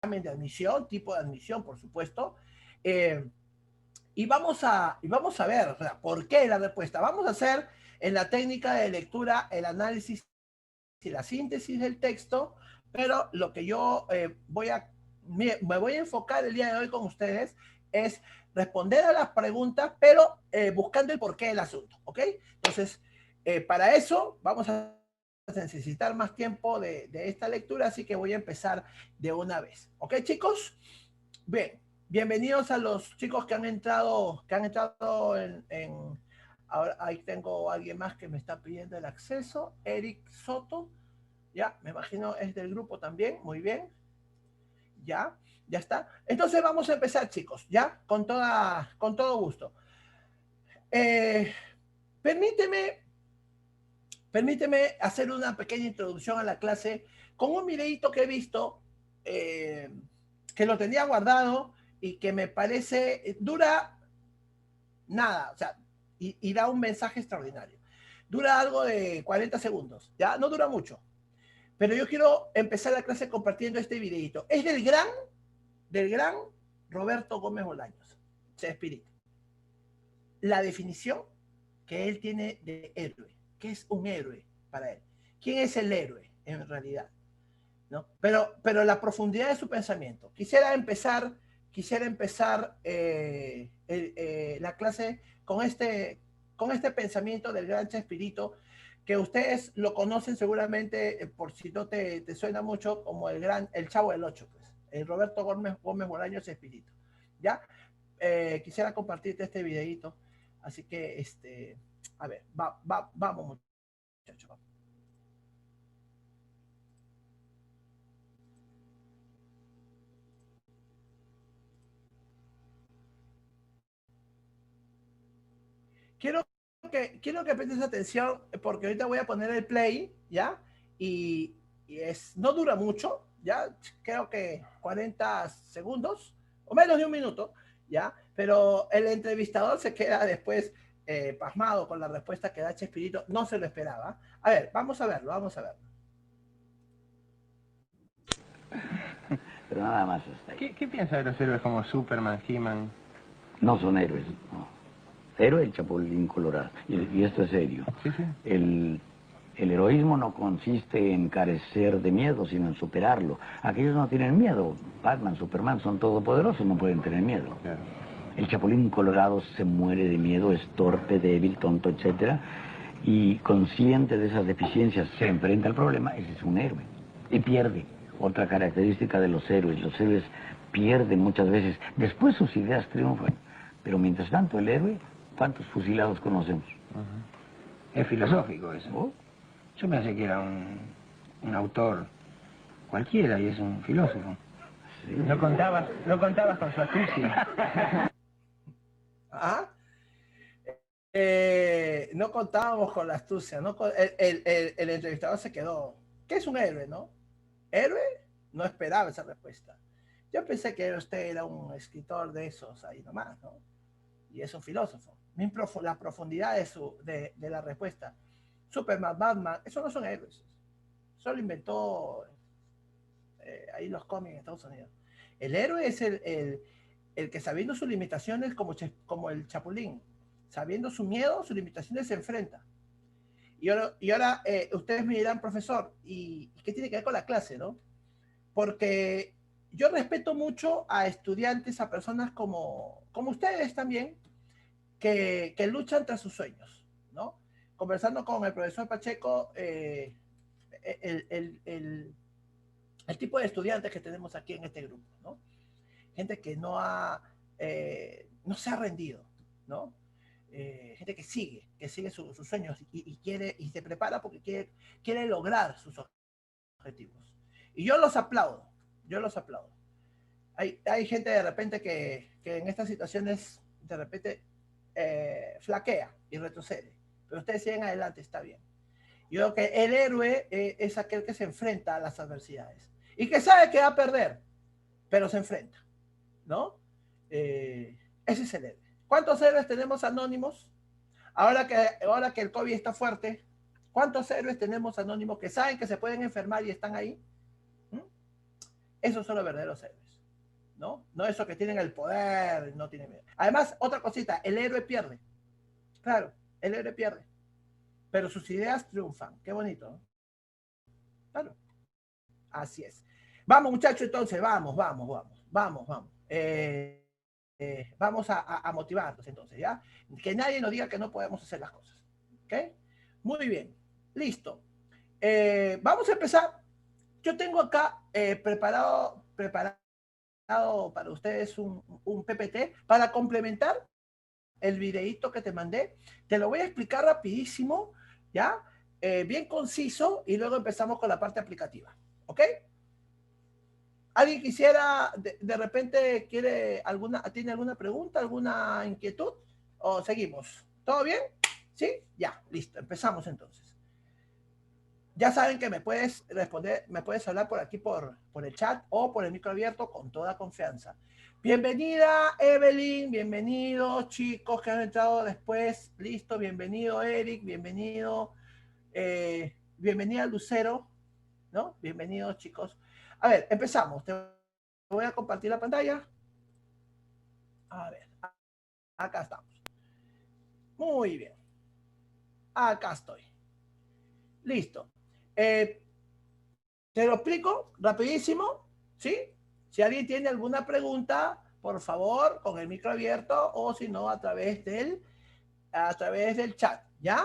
de admisión, tipo de admisión, por supuesto. Eh, y vamos a ver, o sea, ¿por qué la respuesta? Vamos a hacer en la técnica de lectura el análisis y la síntesis del texto, pero lo que yo me voy a enfocar el día de hoy con ustedes es responder a las preguntas, pero buscando el porqué del asunto, ¿ok? Entonces, para eso vamos a necesitar más tiempo de esta lectura, así que voy a empezar de una vez, ¿ok, chicos? Bien, bienvenidos a los chicos que han entrado ahora ahí tengo a alguien más que me está pidiendo el acceso, Eric Soto, ya, me imagino es del grupo también, muy bien, ya, ya está. Entonces vamos a empezar, chicos, ya, con todo gusto. Eh, permíteme, permíteme hacer una pequeña introducción a la clase con un videito que he visto, eh, que lo tenía guardado y que me parece, dura nada, o sea, y da un mensaje extraordinario. Dura algo de 40 segundos, ya, no dura mucho. Pero yo quiero empezar la clase compartiendo este videito. Es del gran Roberto Gómez Bolaños, Chespirito. La definición que él tiene de héroe. ¿Qué es un héroe para él? ¿Quién es el héroe en realidad? ¿No? Pero la profundidad de su pensamiento. Quisiera empezar la clase con este pensamiento del gran Chespirito, que ustedes lo conocen seguramente, por si no te suena mucho, como el Chavo del Ocho, pues, el Roberto Gómez Bolaños Chespirito. ¿Ya? Quisiera compartirte este videito, así que, a ver, vamos muchachos, vamos. Quiero quiero que prestes atención porque ahorita voy a poner el play, ¿ya? Y no dura mucho, ¿ya? Creo que 40 segundos o menos de un minuto, ¿ya? Pero el entrevistador se queda después pasmado con la respuesta que da Chespirito, no se lo esperaba. A ver, vamos a verlo, vamos a verlo. Pero nada más hasta ahí. ¿Qué piensa de los héroes como Superman, He-Man? No son héroes, no. Héroe el Chapulín Colorado. Y esto es serio. Sí, sí. El heroísmo no consiste en carecer de miedo, sino en superarlo. Aquellos no tienen miedo. Batman, Superman son todopoderosos, no pueden tener miedo. Claro. El Chapulín Colorado se muere de miedo, es torpe, débil, tonto, etc. Y consciente de esas deficiencias se enfrenta al problema, ese es un héroe. Y pierde. Otra característica de los héroes pierden muchas veces. Después sus ideas triunfan. Pero mientras tanto el héroe, ¿cuántos fusilados conocemos? Es filosófico eso. ¿Oh? Yo pensé que era un autor cualquiera y es un filósofo. Sí. No contabas con su astucia. ¿Ah? No contábamos con la astucia, ¿no? El entrevistador se quedó. ¿Qué es un héroe, no? ¿Héroe? No esperaba esa respuesta. Yo pensé que usted era un escritor de esos ahí nomás, ¿no? Y es un filósofo. La profundidad de la respuesta. Superman, Batman, eso no son héroes. Eso lo inventó ahí los cómics en Estados Unidos. El héroe es el que sabiendo sus limitaciones, como el Chapulín, sabiendo su miedo, sus limitaciones se enfrenta. Y ahora ustedes me dirán, profesor, ¿y qué tiene que ver con la clase, no? Porque yo respeto mucho a estudiantes, a personas como ustedes también, que luchan tras sus sueños, ¿no? Conversando con el profesor Pacheco, el, el, el, el tipo de estudiantes que tenemos aquí en este grupo, ¿no? Gente que no se ha rendido, ¿no? Gente que sigue sus sueños y quiere y se prepara porque quiere lograr sus objetivos. Y yo los aplaudo. Hay gente de repente que en estas situaciones de repente flaquea y retrocede, pero ustedes siguen adelante, está bien. Yo creo que el héroe es aquel que se enfrenta a las adversidades y que sabe que va a perder, pero se enfrenta, ¿no? Ese es el héroe. ¿Cuántos héroes tenemos anónimos? Ahora que el COVID está fuerte, ¿cuántos héroes tenemos anónimos que saben que se pueden enfermar y están ahí? ¿Mm? Esos son los verdaderos héroes, ¿no? No esos que tienen el poder, no tienen miedo. Además, otra cosita, el héroe pierde. Claro, el héroe pierde. Pero sus ideas triunfan. Qué bonito, ¿no? Claro. Así es. Vamos, muchachos, entonces, vamos. Vamos a motivarnos, entonces, ¿ya? Que nadie nos diga que no podemos hacer las cosas. ¿Ok? Muy bien. Listo. Vamos a empezar. Yo tengo acá preparado para ustedes un PPT para complementar el videíto que te mandé. Te lo voy a explicar rapidísimo, ¿ya? Bien conciso, y luego empezamos con la parte aplicativa. ¿Ok? ¿Alguien quisiera, de repente, tiene alguna pregunta, alguna inquietud? ¿O seguimos? ¿Todo bien? ¿Sí? Ya, listo. Empezamos entonces. Ya saben que me puedes responder, me puedes hablar por aquí por el chat o por el micro abierto con toda confianza. Bienvenida Evelyn, bienvenidos chicos que han entrado después. Listo, bienvenido Eric, bienvenido, bienvenida Lucero, ¿no? Bienvenidos chicos. A ver, empezamos. Te voy a compartir la pantalla. A ver, acá estamos. Muy bien. Acá estoy. Listo. Te lo explico rapidísimo, ¿sí? Si alguien tiene alguna pregunta, por favor, con el micro abierto o si no, a través del chat, ¿ya?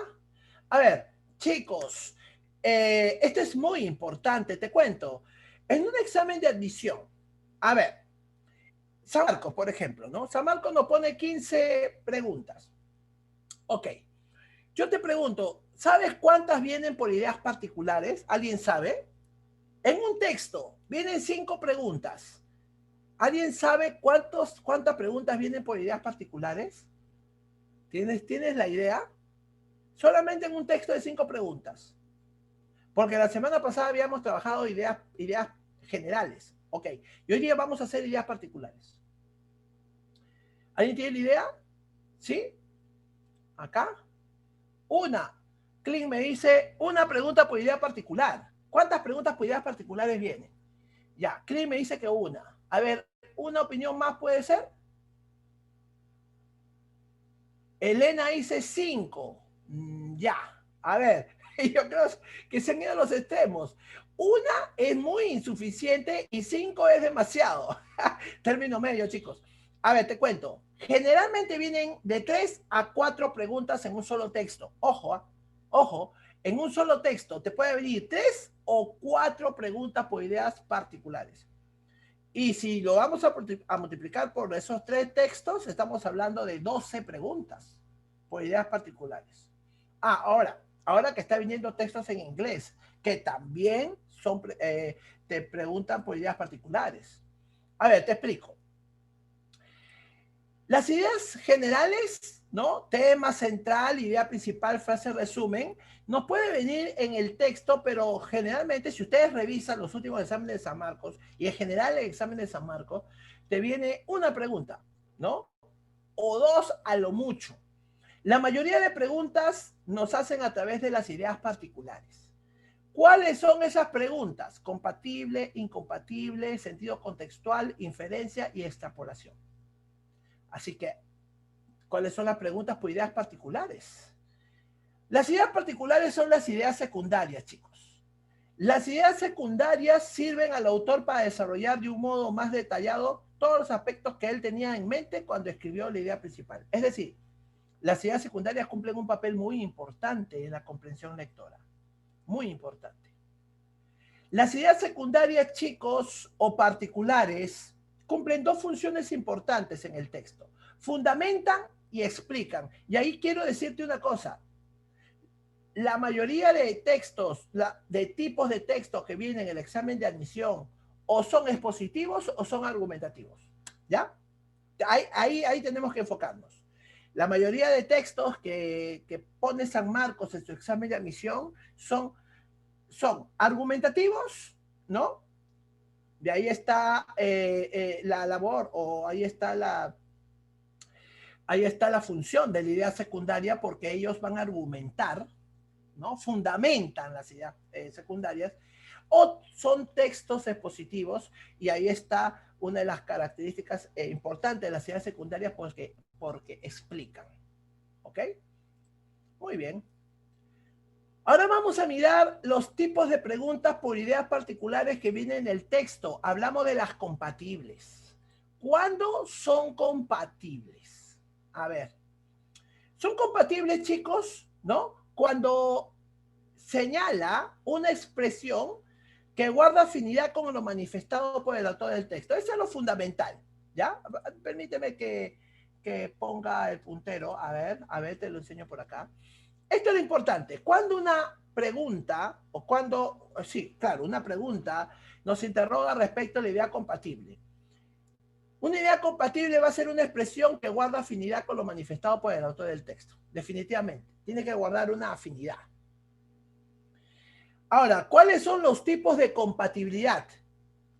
A ver, chicos, esto es muy importante, te cuento. En un examen de admisión, a ver, San Marcos, por ejemplo, ¿no? San Marcos nos pone 15 preguntas. Ok, yo te pregunto, ¿sabes cuántas vienen por ideas particulares? ¿Alguien sabe? En un texto vienen 5 preguntas. ¿Alguien sabe cuántas preguntas vienen por ideas particulares? ¿Tienes la idea? Solamente en un texto de 5 preguntas. Porque la semana pasada habíamos trabajado ideas generales. Ok, y hoy día vamos a hacer ideas particulares. ¿Alguien tiene la idea? ¿Sí? Acá. Una. Clint me dice una pregunta por idea particular. ¿Cuántas preguntas por ideas particulares vienen? Ya, Clint me dice que una. A ver, ¿una opinión más puede ser? Elena dice 5. Ya, a ver, yo creo que se han ido a los extremos. Una es muy insuficiente y 5 es demasiado. Término medio, chicos. A ver, te cuento. Generalmente vienen de 3 a 4 preguntas en un solo texto. Ojo, ojo, en un solo texto te puede venir 3 o 4 preguntas por ideas particulares. Y si lo vamos a multiplicar por esos 3 textos, estamos hablando de 12 preguntas por ideas particulares. Ahora que está viniendo textos en inglés, que también te preguntan por ideas particulares. A ver, te explico. Las ideas generales, ¿no? Tema central, idea principal, frase resumen, nos puede venir en el texto, pero generalmente si ustedes revisan los últimos exámenes de San Marcos y en general el examen de San Marcos, te viene una pregunta, ¿no? O 2 a lo mucho. La mayoría de preguntas nos hacen a través de las ideas particulares. ¿Cuáles son esas preguntas? Compatible, incompatible, sentido contextual, inferencia y extrapolación. Así que, ¿cuáles son las preguntas por ideas particulares? Las ideas particulares son las ideas secundarias, chicos. Las ideas secundarias sirven al autor para desarrollar de un modo más detallado todos los aspectos que él tenía en mente cuando escribió la idea principal. Es decir, las ideas secundarias cumplen un papel muy importante en la comprensión lectora. Muy importante. Las ideas secundarias, chicos, o particulares, cumplen 2 funciones importantes en el texto. Fundamentan y explican. Y ahí quiero decirte una cosa. La mayoría de textos, de tipos de textos que vienen en el examen de admisión, o son expositivos o son argumentativos. ¿Ya? Ahí tenemos que enfocarnos. La mayoría de textos que pone San Marcos en su examen de admisión son argumentativos, ¿no? De ahí está la labor o ahí está la función de la idea secundaria porque ellos van a argumentar, ¿no? Fundamentan las ideas secundarias. o son textos expositivos, y ahí está una de las características importantes de las ideas secundarias porque explican. ¿Ok? Muy bien. Ahora vamos a mirar los tipos de preguntas por ideas particulares que vienen en el texto. Hablamos de las compatibles. ¿Cuándo son compatibles? A ver. Son compatibles, chicos, ¿no? Cuando señala una expresión que guarda afinidad con lo manifestado por el autor del texto. Eso es lo fundamental, ¿ya? Permíteme que ponga el puntero. A ver, te lo enseño por acá. Esto es lo importante. Cuando una pregunta, una pregunta nos interroga respecto a la idea compatible. Una idea compatible va a ser una expresión que guarda afinidad con lo manifestado por el autor del texto. Definitivamente. Tiene que guardar una afinidad. Ahora, ¿cuáles son los tipos de compatibilidad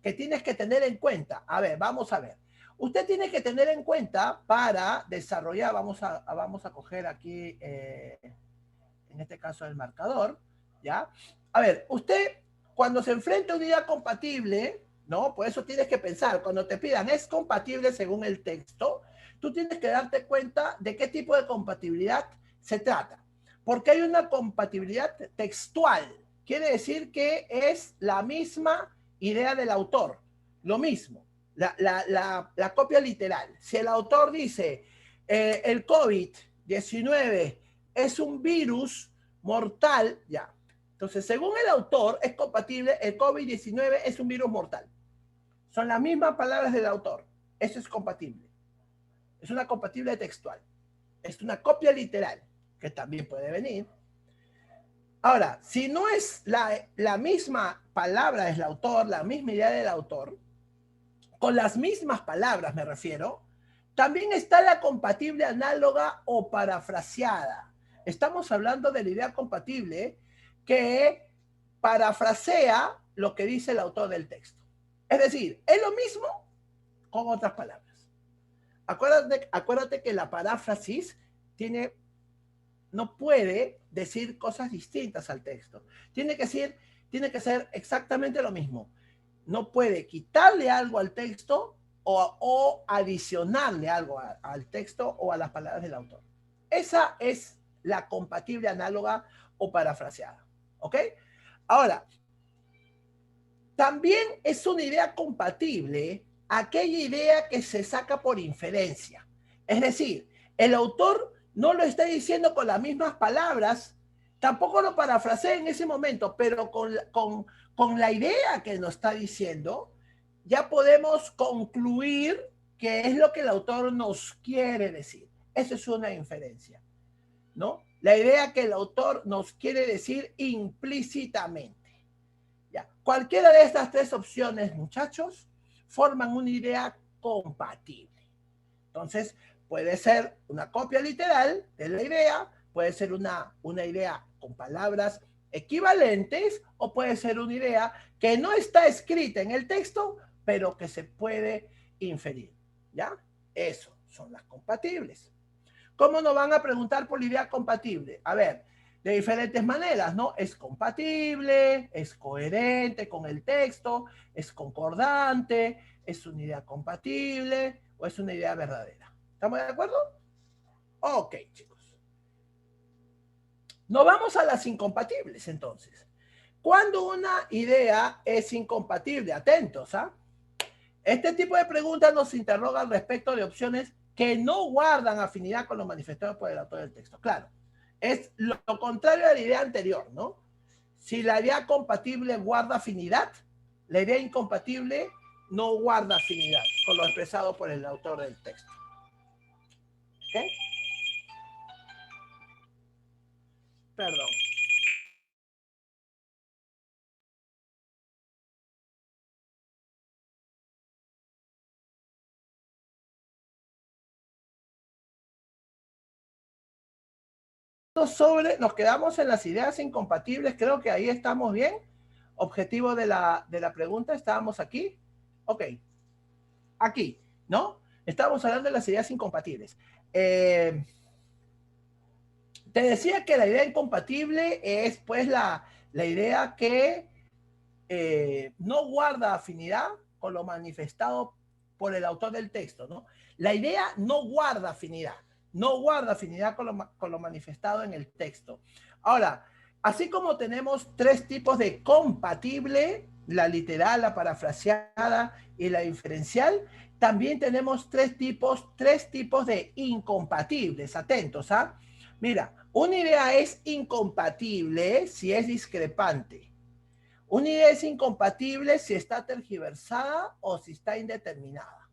que tienes que tener en cuenta? A ver, vamos a ver. Usted tiene que tener en cuenta para desarrollar, vamos a coger aquí, en este caso el marcador, ¿ya? A ver, usted cuando se enfrenta a una idea compatible, ¿no? Por eso tienes que pensar, cuando te pidan es compatible según el texto, tú tienes que darte cuenta de qué tipo de compatibilidad se trata. Porque hay una compatibilidad textual. Quiere decir que es la misma idea del autor, lo mismo, la copia literal. Si el autor dice, el COVID-19 es un virus mortal, ya. Entonces, según el autor, es compatible, el COVID-19 es un virus mortal. Son las mismas palabras del autor. Eso es compatible. Es una compatible textual. Es una copia literal, que también puede venir. Ahora, si no es la misma palabra del autor, la misma idea del autor, con las mismas palabras me refiero, también está la compatible análoga o parafraseada. Estamos hablando de la idea compatible que parafrasea lo que dice el autor del texto. Es decir, es lo mismo con otras palabras. Acuérdate que la paráfrasis no puede decir cosas distintas al texto. Tiene que ser exactamente lo mismo. No puede quitarle algo al texto o adicionarle algo al texto o a las palabras del autor. Esa es la compatible análoga o parafraseada. ¿Ok? Ahora, también es una idea compatible aquella idea que se saca por inferencia. Es decir, el autor no lo está diciendo con las mismas palabras, tampoco lo parafrasea en ese momento, pero con la idea que nos está diciendo, ya podemos concluir qué es lo que el autor nos quiere decir. Eso es una inferencia, ¿no? La idea que el autor nos quiere decir implícitamente. ¿Ya? Cualquiera de estas tres opciones, muchachos, forman una idea compatible. Entonces, puede ser una copia literal de la idea, puede ser una idea con palabras equivalentes, o puede ser una idea que no está escrita en el texto, pero que se puede inferir. ¿Ya? Eso son las compatibles. ¿Cómo nos van a preguntar por la idea compatible? A ver, de diferentes maneras, ¿no? Es compatible, es coherente con el texto, es concordante, es una idea compatible o es una idea verdadera. ¿Estamos de acuerdo? Ok, chicos. Nos vamos a las incompatibles, entonces. Cuando una idea es incompatible, atentos, ¿ah? Este tipo de preguntas nos interroga al respecto de opciones que no guardan afinidad con lo manifestado por el autor del texto. Claro, es lo contrario a la idea anterior, ¿no? Si la idea compatible guarda afinidad, la idea incompatible no guarda afinidad con lo expresado por el autor del texto. ¿Ok? Perdón. Nos quedamos en las ideas incompatibles, creo que ahí estamos bien. Objetivo de la pregunta, estábamos aquí. Ok, aquí, ¿no? Estábamos hablando de las ideas incompatibles. Te decía que la idea incompatible es pues la idea que no guarda afinidad con lo manifestado por el autor del texto, ¿no? La idea no guarda afinidad, no guarda afinidad con lo manifestado en el texto. Ahora, así como tenemos tres tipos de compatible, la literal, la parafraseada y la inferencial, también tenemos tres tipos de incompatibles. Atentos, ¿ah? Mira, una idea es incompatible si es discrepante. Una idea es incompatible si está tergiversada o si está indeterminada.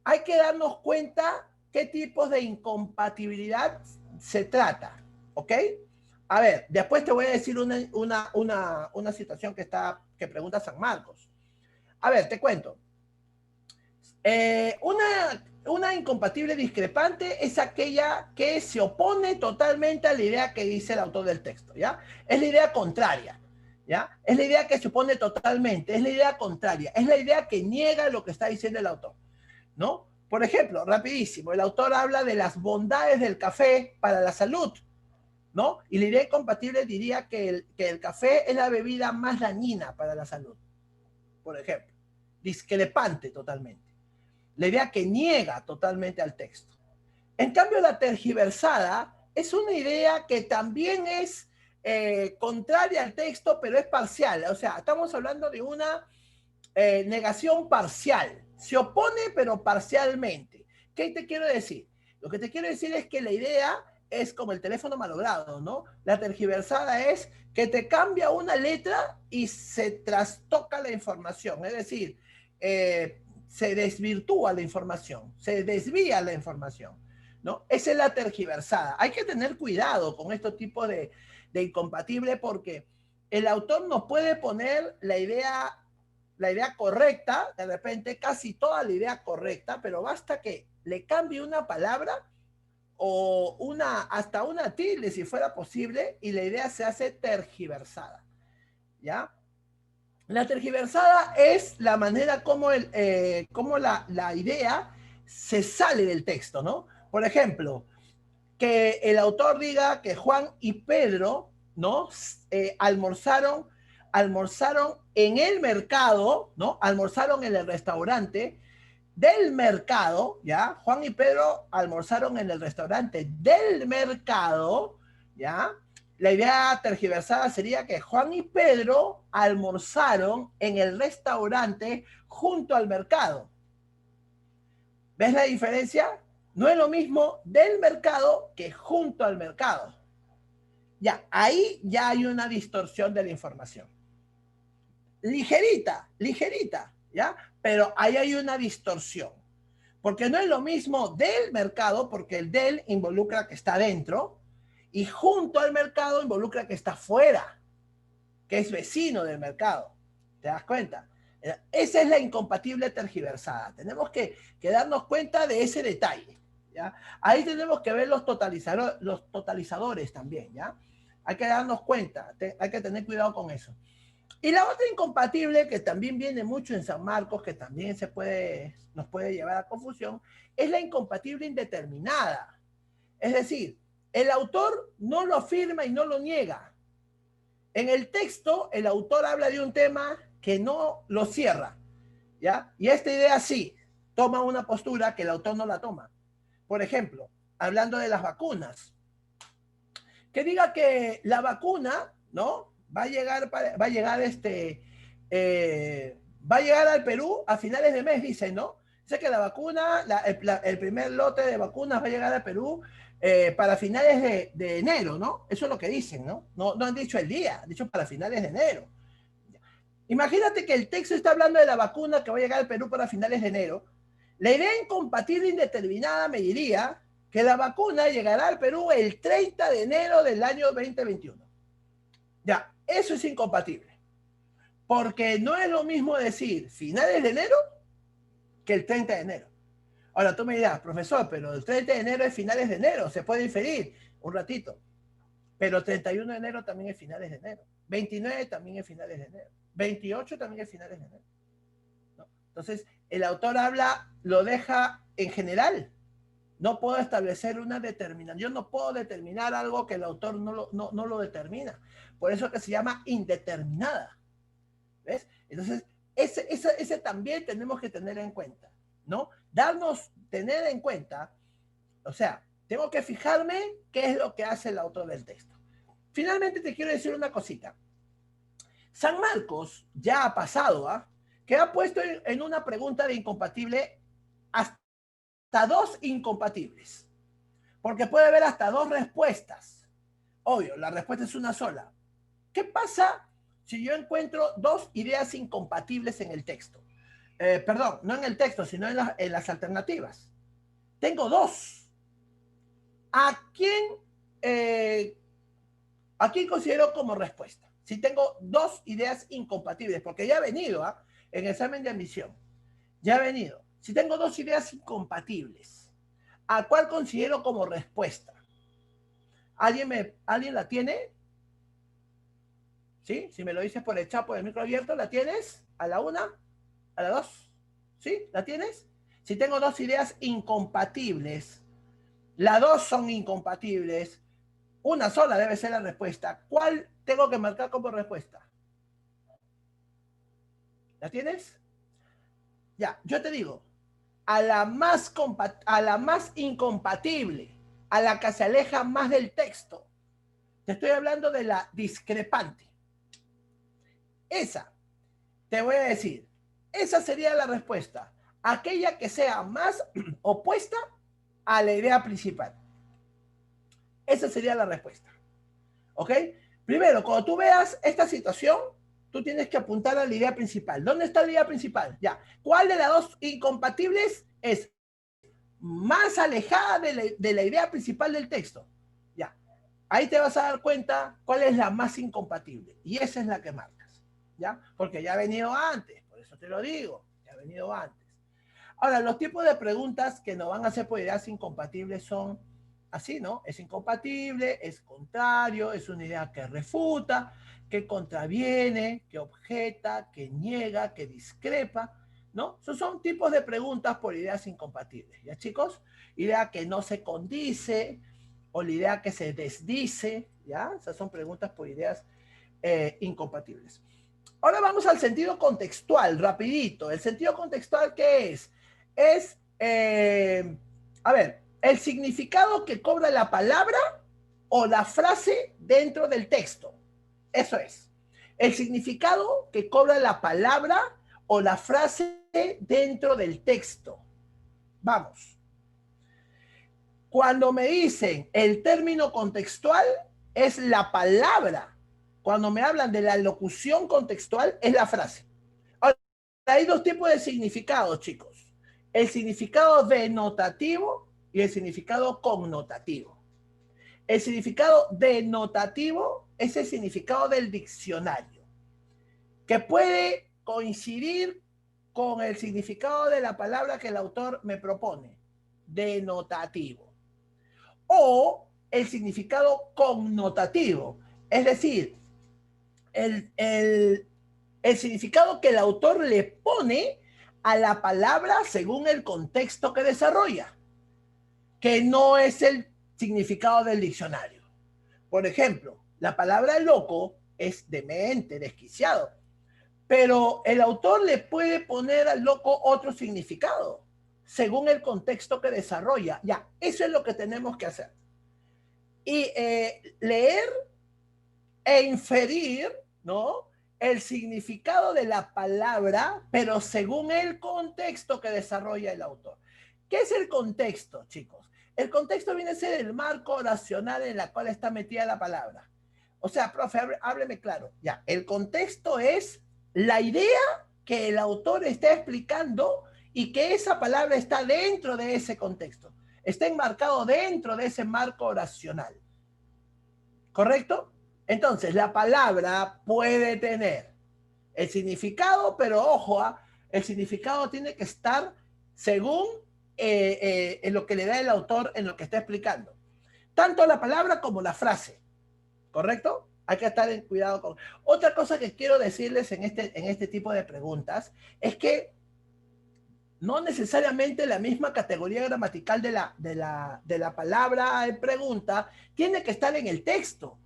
Hay que darnos cuenta qué tipos de incompatibilidad se trata, ¿ok? A ver, después te voy a decir una situación que pregunta San Marcos. A ver, te cuento. Una incompatible discrepante es aquella que se opone totalmente a la idea que dice el autor del texto, ¿ya? Es la idea contraria, ¿ya? Es la idea que se opone totalmente, es la idea contraria, es la idea que niega lo que está diciendo el autor, ¿no? Por ejemplo, rapidísimo, el autor habla de las bondades del café para la salud, ¿no? Y la idea incompatible diría que el café es la bebida más dañina para la salud, por ejemplo. Discrepante totalmente. La idea que niega totalmente al texto. En cambio, la tergiversada es una idea que también es contraria al texto, pero es parcial. O sea, estamos hablando de una negación parcial. Se opone, pero parcialmente. ¿Qué te quiero decir? Lo que te quiero decir es que la idea es como el teléfono malogrado, ¿no? La tergiversada es que te cambia una letra y se trastoca la información. Es decir, se desvirtúa la información, se desvía la información, ¿no? Esa es la tergiversada. Hay que tener cuidado con estos tipos de incompatible porque el autor nos puede poner la idea correcta, de repente casi toda la idea correcta, pero basta que le cambie una palabra o hasta una tilde si fuera posible y la idea se hace tergiversada, ¿ya? La tergiversada es la manera como la idea se sale del texto, ¿no? Por ejemplo, que el autor diga que Juan y Pedro, ¿no? Almorzaron en el mercado, ¿no? Almorzaron en el restaurante del mercado, ¿ya? Juan y Pedro almorzaron en el restaurante del mercado, ¿ya? La idea tergiversada sería que Juan y Pedro almorzaron en el restaurante junto al mercado. ¿Ves la diferencia? No es lo mismo del mercado que junto al mercado. Ya, ahí ya hay una distorsión de la información. Ligerita, ligerita, ¿ya? Pero ahí hay una distorsión. Porque no es lo mismo del mercado, porque el del involucra que está dentro, y junto al mercado involucra que está fuera, que es vecino del mercado. ¿Te das cuenta? Esa es la incompatible tergiversada. Tenemos que darnos cuenta de ese detalle, ¿ya? Ahí tenemos que ver los totalizadores también, ¿ya? Hay que darnos cuenta, hay que tener cuidado con eso. Y la otra incompatible, que también viene mucho en San Marcos, que también nos puede llevar a confusión, es la incompatible indeterminada. Es decir, el autor no lo afirma y no lo niega. En el texto, el autor habla de un tema que no lo cierra, ¿ya? Y esta idea sí toma una postura que el autor no la toma. Por ejemplo, hablando de las vacunas, que diga que la vacuna, ¿no? Va a llegar al Perú a finales de mes, dicen, ¿no? Dice que la vacuna, el primer lote de vacunas va a llegar al Perú para finales de enero, ¿no? Eso es lo que dicen, ¿no? No han dicho el día, han dicho para finales de enero. Imagínate que el texto está hablando de la vacuna que va a llegar al Perú para finales de enero. La idea incompatible indeterminada me diría que la vacuna llegará al Perú el 30 de enero del año 2021. Ya, eso es incompatible. Porque no es lo mismo decir finales de enero que el 30 de enero. Ahora tú me dirás, profesor, pero el 30 de enero es finales de enero, se puede inferir un ratito. Pero 31 de enero también es finales de enero. 29 también es finales de enero. 28 también es finales de enero, ¿no? Entonces, el autor lo deja en general. No puedo establecer una determinación. Yo no puedo determinar algo que el autor no lo determina. Por eso que se llama indeterminada. ¿Ves? Entonces, ese también tenemos que tener en cuenta, ¿no? Tener en cuenta, o sea, tengo que fijarme qué es lo que hace el autor del texto. Finalmente te quiero decir una cosita. San Marcos ya ha pasado, ¿ah? Que ha puesto en una pregunta de incompatible hasta dos incompatibles, porque puede haber hasta dos respuestas. Obvio, la respuesta es una sola. ¿Qué pasa si yo encuentro dos ideas incompatibles en el texto? Perdón, no en el texto, sino en las alternativas. Tengo dos. ¿A quién considero como respuesta? Si tengo dos ideas incompatibles, porque ya ha venido en el examen de admisión, ya ha venido. Si tengo dos ideas incompatibles, ¿a cuál considero como respuesta? ¿Alguien la tiene? ¿Sí? Si me lo dices por el chat, por el micro abierto, ¿la tienes? ¿A la una? ¿A la dos? ¿Sí? ¿La tienes? Si tengo dos ideas incompatibles, las dos son incompatibles, una sola debe ser la respuesta. ¿Cuál tengo que marcar como respuesta? ¿La tienes? Ya, yo te digo, a la más incompatible, a la que se aleja más del texto, te estoy hablando de la discrepante. Esa, te voy a decir, esa sería la respuesta. Aquella que sea más opuesta a la idea principal. Esa sería la respuesta. ¿Ok? Primero, cuando tú veas esta situación, tú tienes que apuntar a la idea principal. ¿Dónde está la idea principal? Ya. ¿Cuál de las dos incompatibles es más alejada de la idea principal del texto? Ya. Ahí te vas a dar cuenta cuál es la más incompatible. Y esa es la que marcas. ¿Ya? Porque ya ha venido antes. Por eso te lo digo. Ya ha venido antes. Ahora, los tipos de preguntas que nos van a hacer por ideas incompatibles son así, ¿no? Es incompatible, es contrario, es una idea que refuta, que contraviene, que objeta, que niega, que discrepa, ¿no? Esos son tipos de preguntas por ideas incompatibles, ¿ya, chicos? Idea que no se condice o la idea que se desdice, ¿ya? Esas son preguntas por ideas incompatibles. Ahora vamos al sentido contextual, rapidito. ¿El sentido contextual qué es? Es, a ver, el significado que cobra la palabra o la frase dentro del texto. Eso es. El significado que cobra la palabra o la frase dentro del texto. Vamos. Cuando me dicen el término contextual, es la palabra. Cuando me hablan de la locución contextual, es la frase. Ahora, hay dos tipos de significados, chicos. El significado denotativo y el significado connotativo. El significado denotativo es el significado del diccionario, que puede coincidir con el significado de la palabra que el autor me propone, denotativo. O el significado connotativo, es decir, el significado que el autor le pone a la palabra según el contexto que desarrolla, que no es el significado del diccionario. Por ejemplo, la palabra loco es demente, desquiciado, pero el autor le puede poner al loco otro significado según el contexto que desarrolla. Ya, eso es lo que tenemos que hacer. Y leer e inferir, ¿no?, el significado de la palabra, pero según el contexto que desarrolla el autor. ¿Qué es el contexto, chicos? El contexto viene a ser el marco oracional en el cual está metida la palabra. O sea, profe, hábleme claro. Ya, el contexto es la idea que el autor está explicando y que esa palabra está dentro de ese contexto. Está enmarcado dentro de ese marco oracional. ¿Correcto? Entonces, la palabra puede tener el significado, pero ojo, el significado tiene que estar según en lo que le da el autor en lo que está explicando. Tanto la palabra como la frase. ¿Correcto? Hay que estar en cuidado con... Otra cosa que quiero decirles en este tipo de preguntas es que no necesariamente la misma categoría gramatical de la palabra en pregunta tiene que estar en el texto.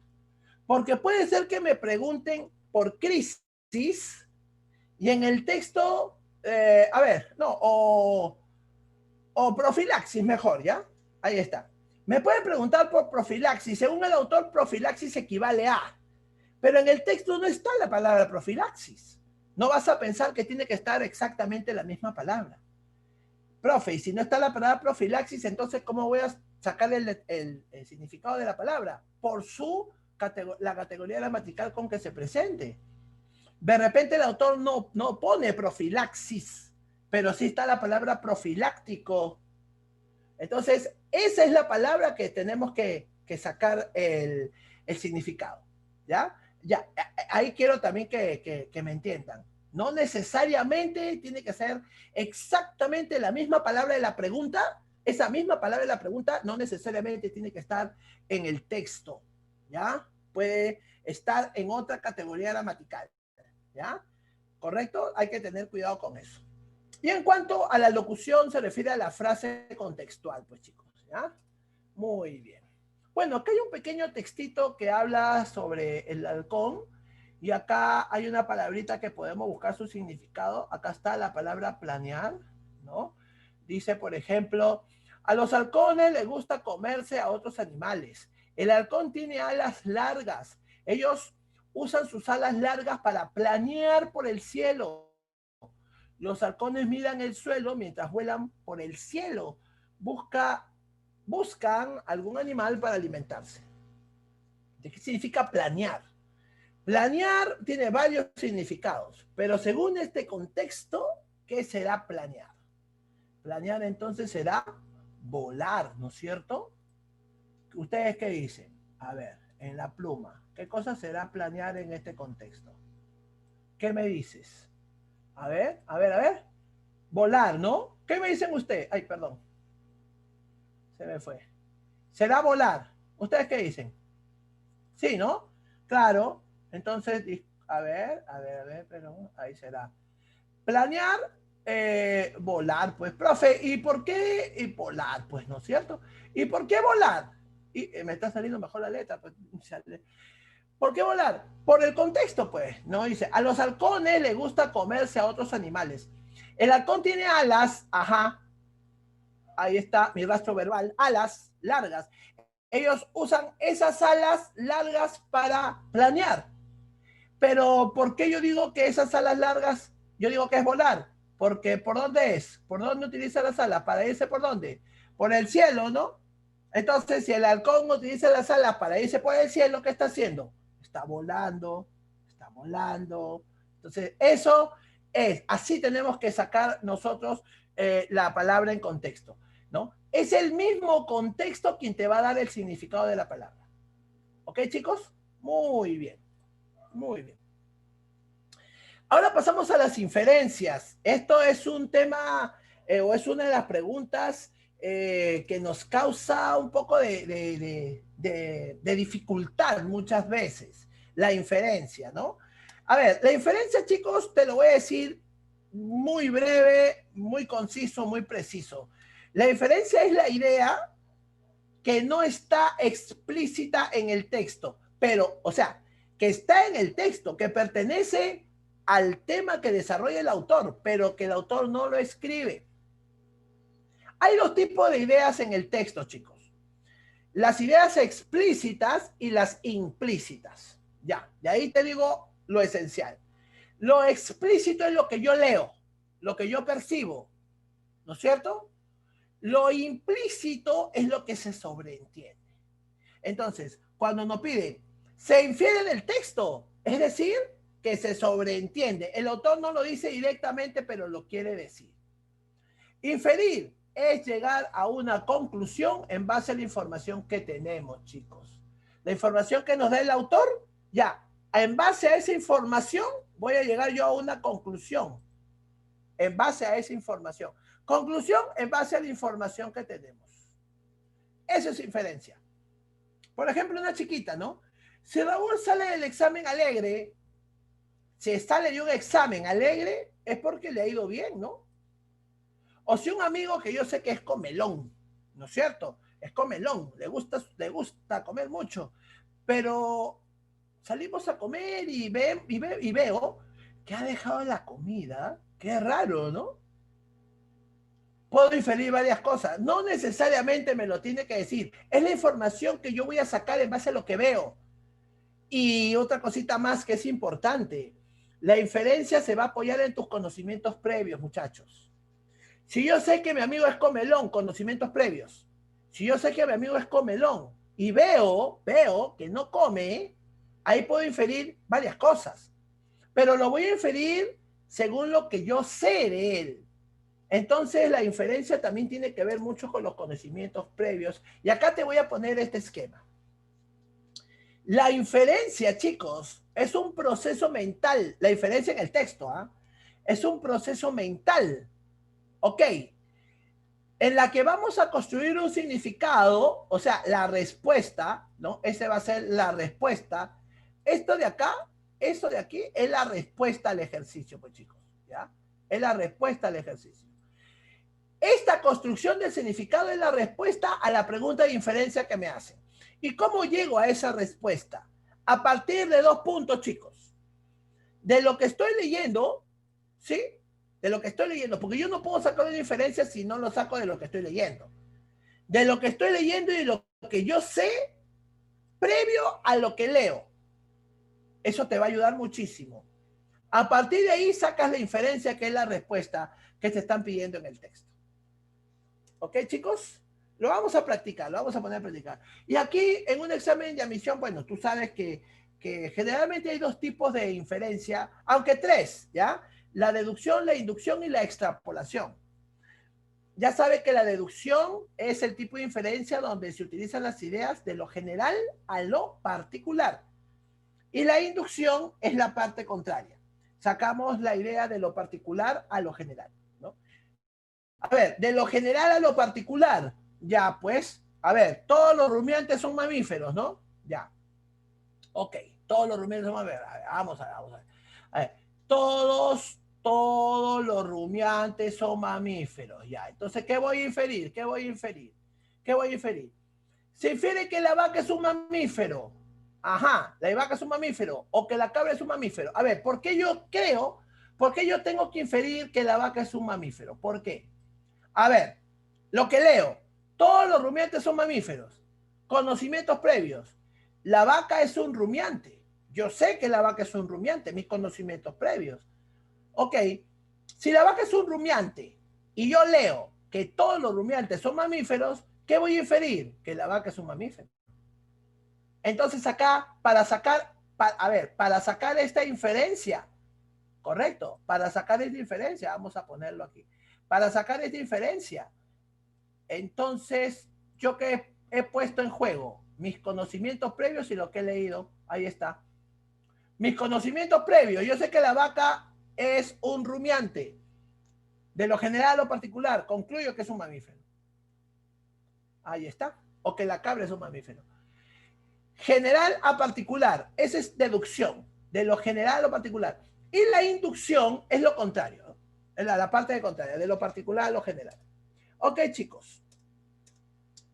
Porque puede ser que me pregunten por crisis Y en el texto, a ver, no, o profilaxis mejor, ¿ya? Ahí está. Me pueden preguntar por profilaxis. Según el autor, profilaxis equivale a. Pero en el texto no está la palabra profilaxis. No vas a pensar que tiene que estar exactamente la misma palabra. Profe, y si no está la palabra profilaxis, entonces, ¿cómo voy a sacar el significado de la palabra? Por la categoría gramatical con que se presente. De repente el autor no pone profilaxis, pero sí está la palabra profiláctico. Entonces, esa es la palabra que tenemos que sacar el significado. ¿Ya? Ya, ahí quiero también que me entiendan. No necesariamente tiene que ser exactamente la misma palabra de la pregunta. Esa misma palabra de la pregunta no necesariamente tiene que estar en el texto. ¿Ya? Puede estar en otra categoría gramatical. ¿Ya? ¿Correcto? Hay que tener cuidado con eso. Y en cuanto a la locución, se refiere a la frase contextual, pues chicos, ¿ya? Muy bien. Bueno, acá hay un pequeño textito que habla sobre el halcón y acá hay una palabrita que podemos buscar su significado. Acá está la palabra planear, ¿no? Dice, por ejemplo, a los halcones les gusta comerse a otros animales. El halcón tiene alas largas. Ellos usan sus alas largas para planear por el cielo. Los halcones miran el suelo mientras vuelan por el cielo. Buscan algún animal para alimentarse. ¿De qué significa planear? Planear tiene varios significados, pero según este contexto, ¿qué será planear? Planear entonces será volar, ¿no es cierto? ¿Ustedes qué dicen? A ver, en la pluma, ¿qué cosa será planear en este contexto? ¿Qué me dices? A ver, a ver, a ver. Volar, ¿no? ¿Qué me dicen ustedes? Ay, perdón. Se me fue. Será volar. ¿Ustedes qué dicen? Sí, ¿no? Claro. Entonces, a ver, perdón. Ahí será. Planear, volar, pues, profe. ¿Y por qué y volar? Pues, ¿no es cierto? ¿Y por qué volar? Y me está saliendo mejor la letra, pues. ¿Por qué volar? Por el contexto, pues, ¿no? Dice, a los halcones les gusta comerse a otros animales. El halcón tiene alas, ajá, ahí está mi rastro verbal, alas largas. Ellos usan esas alas largas para planear. Pero ¿por qué yo digo que esas alas largas, yo digo que es volar? Porque ¿por dónde es? ¿Por dónde utiliza las alas? ¿Para irse por dónde? Por el cielo, ¿no? Entonces, si el halcón utiliza las alas para irse por el cielo, ¿qué está haciendo? Está volando, está volando. Entonces, eso es, así tenemos que sacar nosotros la palabra en contexto, ¿no? Es el mismo contexto quien te va a dar el significado de la palabra. ¿Ok, chicos? Muy bien, muy bien. Ahora pasamos a las inferencias. Esto es un tema o es una de las preguntas que nos causa un poco de dificultad muchas veces, la inferencia, ¿no? A ver, la inferencia, chicos, te lo voy a decir muy breve, muy conciso, muy preciso. La inferencia es la idea que no está explícita en el texto, pero, o sea, que está en el texto, que pertenece al tema que desarrolla el autor, pero que el autor no lo escribe. Hay dos tipos de ideas en el texto, chicos. Las ideas explícitas y las implícitas. Ya, y ahí te digo lo esencial. Lo explícito es lo que yo leo, lo que yo percibo, ¿no es cierto? Lo implícito es lo que se sobreentiende. Entonces, cuando nos piden, se infiere en el texto, es decir, que se sobreentiende. El autor no lo dice directamente, pero lo quiere decir. Inferir es llegar a una conclusión en base a la información que tenemos, chicos. La información que nos da el autor, ya, en base a esa información, voy a llegar yo a una conclusión. En base a esa información. Conclusión en base a la información que tenemos. Eso es inferencia. Por ejemplo, una chiquita, ¿no? Si Raúl sale del examen alegre, si sale de un examen alegre, es porque le ha ido bien, ¿no? O si un amigo que yo sé que es comelón, ¿no es cierto? Es comelón, le gusta comer mucho, pero salimos a comer y veo ¿Qué ha dejado la comida? Qué raro, ¿no? Puedo inferir varias cosas. No necesariamente me lo tiene que decir. Es la información que yo voy a sacar en base a lo que veo. Y otra cosita más que es importante. La inferencia se va a apoyar en tus conocimientos previos, muchachos. Si yo sé que mi amigo es comelón, conocimientos previos. Si yo sé que mi amigo es comelón y veo que no come, ahí puedo inferir varias cosas. Pero lo voy a inferir según lo que yo sé de él. Entonces la inferencia también tiene que ver mucho con los conocimientos previos. Y acá te voy a poner este esquema. La inferencia, chicos, es un proceso mental. La inferencia en el texto, ¿ah? Es un proceso mental. Ok. En la que vamos a construir un significado, o sea, la respuesta, ¿no? Ese va a ser la respuesta. Esto de acá, esto de aquí, es la respuesta al ejercicio, pues chicos, ¿ya? Es la respuesta al ejercicio. Esta construcción del significado es la respuesta a la pregunta de inferencia que me hacen. ¿Y cómo llego a esa respuesta? A partir de 2 puntos, chicos. De lo que estoy leyendo, ¿sí? De lo que estoy leyendo, porque yo no puedo sacar una inferencia si no lo saco de lo que estoy leyendo. De lo que estoy leyendo y de lo que yo sé previo a lo que leo. Eso te va a ayudar muchísimo. A partir de ahí sacas la inferencia, que es la respuesta que te están pidiendo en el texto. ¿Ok, chicos? Lo vamos a practicar, lo vamos a poner a practicar. Y aquí, en un examen de admisión, bueno, tú sabes que generalmente hay 2 tipos de inferencia, aunque 3, ¿ya? La deducción, la inducción y la extrapolación. Ya sabes que la deducción es el tipo de inferencia donde se utilizan las ideas de lo general a lo particular. Y la inducción es la parte contraria. Sacamos la idea de lo particular a lo general, ¿no? A ver, de lo general a lo particular, ya pues, a ver, todos los rumiantes son mamíferos, ¿no? Ya. Ok, todos los rumiantes son mamíferos. A ver, vamos a ver, vamos a ver. A ver, todos los rumiantes son mamíferos, ya. Entonces, ¿qué voy a inferir? ¿Qué voy a inferir? ¿Qué voy a inferir? Se infiere que la vaca es un mamífero. Ajá, la vaca es un mamífero. O que la cabra es un mamífero. A ver, ¿por qué yo creo? ¿Por qué yo tengo que inferir que la vaca es un mamífero? ¿Por qué? A ver, lo que leo. Todos los rumiantes son mamíferos. Conocimientos previos. La vaca es un rumiante. Yo sé que la vaca es un rumiante, mis conocimientos previos. Ok, si la vaca es un rumiante y yo leo que todos los rumiantes son mamíferos, ¿qué voy a inferir? Que la vaca es un mamífero. Entonces acá, para sacar esta inferencia, correcto, para sacar esta inferencia, vamos a ponerlo aquí, para sacar esta inferencia, entonces, yo que he puesto en juego mis conocimientos previos y lo que he leído, ahí está. Mis conocimientos previos, yo sé que la vaca es un rumiante. De lo general a lo particular, concluyo que es un mamífero. Ahí está. O que la cabra es un mamífero. General a particular, esa es deducción. De lo general a lo particular. Y la inducción es lo contrario. ¿No? La parte de contraria, de lo particular a lo general. Ok, chicos.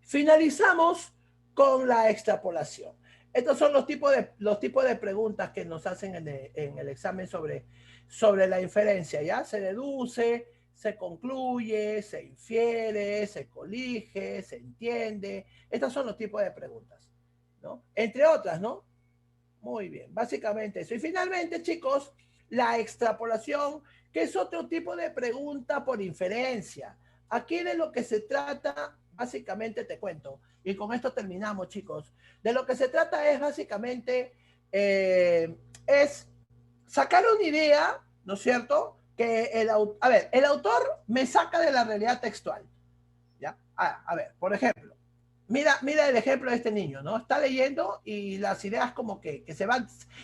Finalizamos con la extrapolación. Estos son los tipos de preguntas que nos hacen en el examen sobre la inferencia, ¿ya? Se deduce, se concluye, se infiere, se colige, se entiende. Estos son los tipos de preguntas, ¿no? Entre otras, ¿no? Muy bien, básicamente eso. Y finalmente, chicos, la extrapolación, que es otro tipo de pregunta por inferencia. Aquí de lo que se trata, básicamente te cuento, y con esto terminamos, chicos. De lo que se trata es básicamente, es sacar una idea, ¿no es cierto? Que el autor me saca de la realidad textual, ¿ya? A ver, por ejemplo, mira el ejemplo de este niño, ¿no? Está leyendo y las ideas como que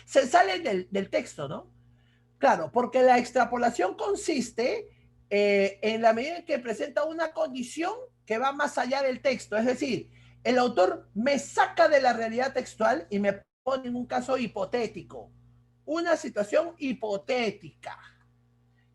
se salen del texto, ¿no? Claro, porque la extrapolación consiste en la medida en que presenta una condición que va más allá del texto. Es decir, el autor me saca de la realidad textual y me pone en un caso hipotético, una situación hipotética.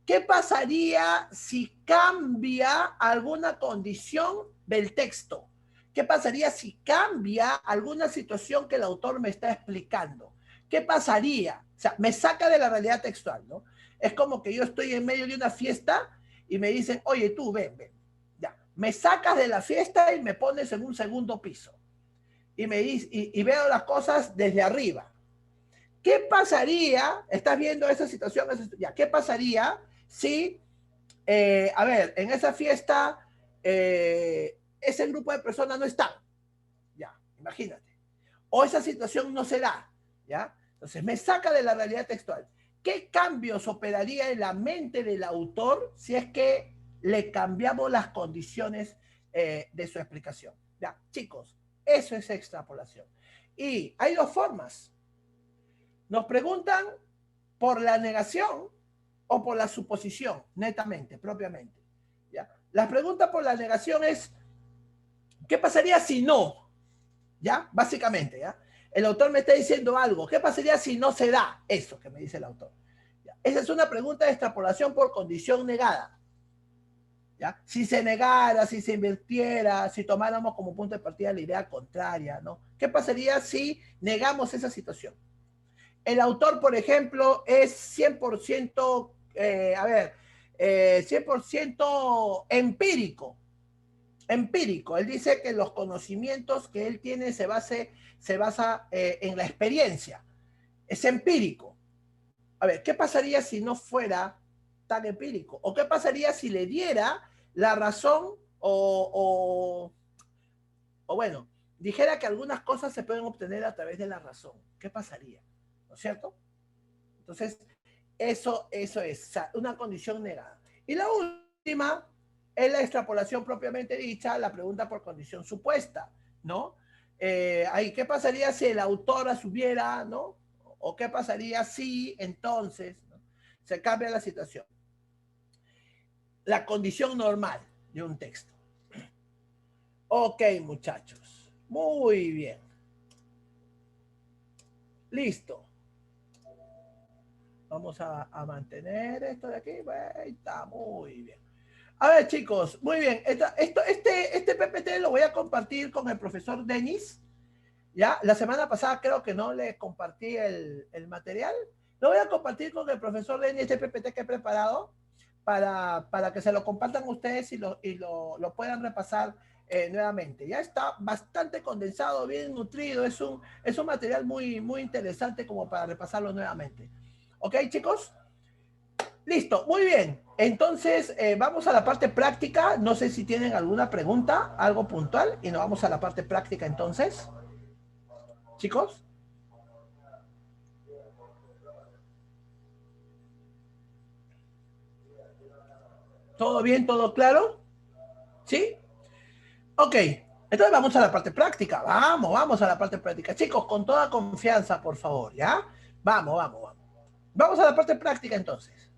¿Qué pasaría si cambia alguna condición del texto? ¿Qué pasaría si cambia alguna situación que el autor me está explicando? ¿Qué pasaría? O sea, me saca de la realidad textual, ¿no? Es como que yo estoy en medio de una fiesta y me dicen, oye, tú, ven, ven. Ya. Me sacas de la fiesta y me pones en un segundo piso. Y veo las cosas desde arriba. ¿Qué pasaría? ¿Estás viendo esa situación? Ya, ¿qué pasaría si, a ver, en esa fiesta, ese grupo de personas no están? Ya, imagínate. O esa situación no se da, ¿ya? Entonces me saca de la realidad textual. ¿Qué cambios operaría en la mente del autor si es que le cambiamos las condiciones de su explicación? Ya, chicos, eso es extrapolación. Y hay dos formas. Nos preguntan por la negación o por la suposición, netamente, propiamente. ¿Ya? La pregunta por la negación es, ¿qué pasaría si no? ¿Ya? Básicamente, ¿ya? El autor me está diciendo algo. ¿Qué pasaría si no se da eso que me dice el autor? ¿Ya? Esa es una pregunta de extrapolación por condición negada. ¿Ya? Si se negara, si se invirtiera, si tomáramos como punto de partida la idea contraria, ¿no? ¿Qué pasaría si negamos esa situación? El autor, por ejemplo, es 100%, 100% empírico. Empírico. Él dice que los conocimientos que él tiene se basa en la experiencia. Es empírico. A ver, ¿qué pasaría si no fuera tan empírico? ¿O qué pasaría si le diera la razón o bueno, dijera que algunas cosas se pueden obtener a través de la razón? ¿Qué pasaría? ¿No es cierto? Entonces, eso es una condición negada. Y la última es la extrapolación propiamente dicha, la pregunta por condición supuesta, ¿no? Ahí, ¿qué pasaría si el autor asumiera, ¿no? ¿O qué pasaría si entonces, ¿no?, se cambia la situación? La condición normal de un texto. Ok, muchachos. Muy bien. Listo. Vamos a mantener esto de aquí. Bueno, está muy bien. A ver, chicos, muy bien. Este PPT lo voy a compartir con el profesor Denis. Ya, la semana pasada creo que no le compartí el material. Lo voy a compartir con el profesor Denis, este PPT que he preparado, para que se lo compartan ustedes y lo puedan repasar nuevamente. Ya está bastante condensado, bien nutrido. Es un material muy, muy interesante como para repasarlo nuevamente. ¿Ok, chicos? Listo, muy bien. Entonces, vamos a la parte práctica. No sé si tienen alguna pregunta, algo puntual, y nos vamos a la parte práctica entonces. Chicos. ¿Todo bien? ¿Todo claro? ¿Sí? Ok. Entonces vamos a la parte práctica. Vamos a la parte práctica. Chicos, con toda confianza, por favor, ¿ya? Vamos. Vamos a la parte práctica entonces.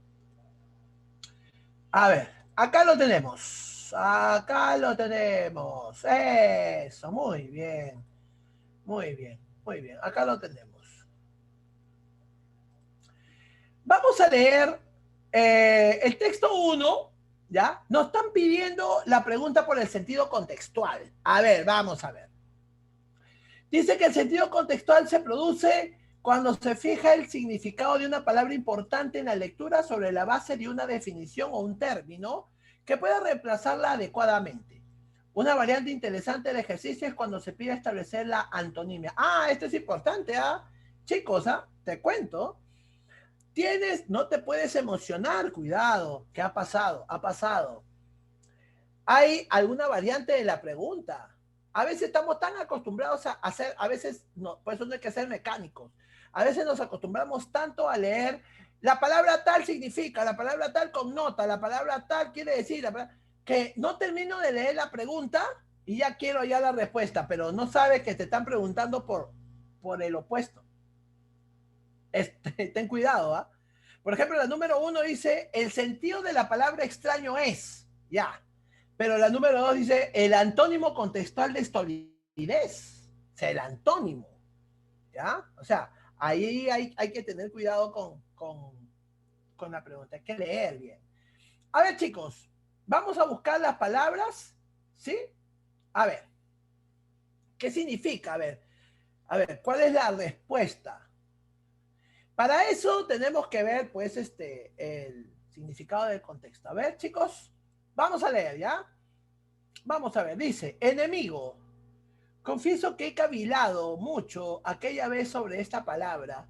A ver, acá lo tenemos. Acá lo tenemos. Eso, muy bien. Muy bien, muy bien. Acá lo tenemos. Vamos a leer el texto 1, ¿ya? Nos están pidiendo la pregunta por el sentido contextual. A ver, vamos a ver. Dice que el sentido contextual se produce cuando se fija el significado de una palabra importante en la lectura sobre la base de una definición o un término que pueda reemplazarla adecuadamente. Una variante interesante del ejercicio es cuando se pide establecer la antonimia. Ah, esto es importante, ¿ah? Chicos, ¿ah? Te cuento. No te puedes emocionar, cuidado. ¿Qué ha pasado? Ha pasado. Hay alguna variante de la pregunta. A veces estamos tan acostumbrados a hacer, a veces, no, por eso no hay que ser mecánicos. A veces nos acostumbramos tanto a leer, la palabra tal significa, la palabra tal connota, la palabra tal quiere decir, que no termino de leer la pregunta y ya quiero ya la respuesta, pero no sabes que te están preguntando por el opuesto. Ten cuidado, ¿ah? Por ejemplo, la número 1 dice, el sentido de la palabra extraño es, ya. Pero la número 2 dice, el antónimo contextual de estolidez. O sea, el antónimo, ¿ya? O sea, ahí hay que tener cuidado con la pregunta, hay que leer bien. A ver, chicos, vamos a buscar las palabras, ¿sí? A ver, ¿qué significa? A ver, ¿cuál es la respuesta? Para eso tenemos que ver, pues, el significado del contexto. A ver, chicos, vamos a leer, ¿ya? Vamos a ver, dice, enemigo. Confieso que he cavilado mucho aquella vez sobre esta palabra,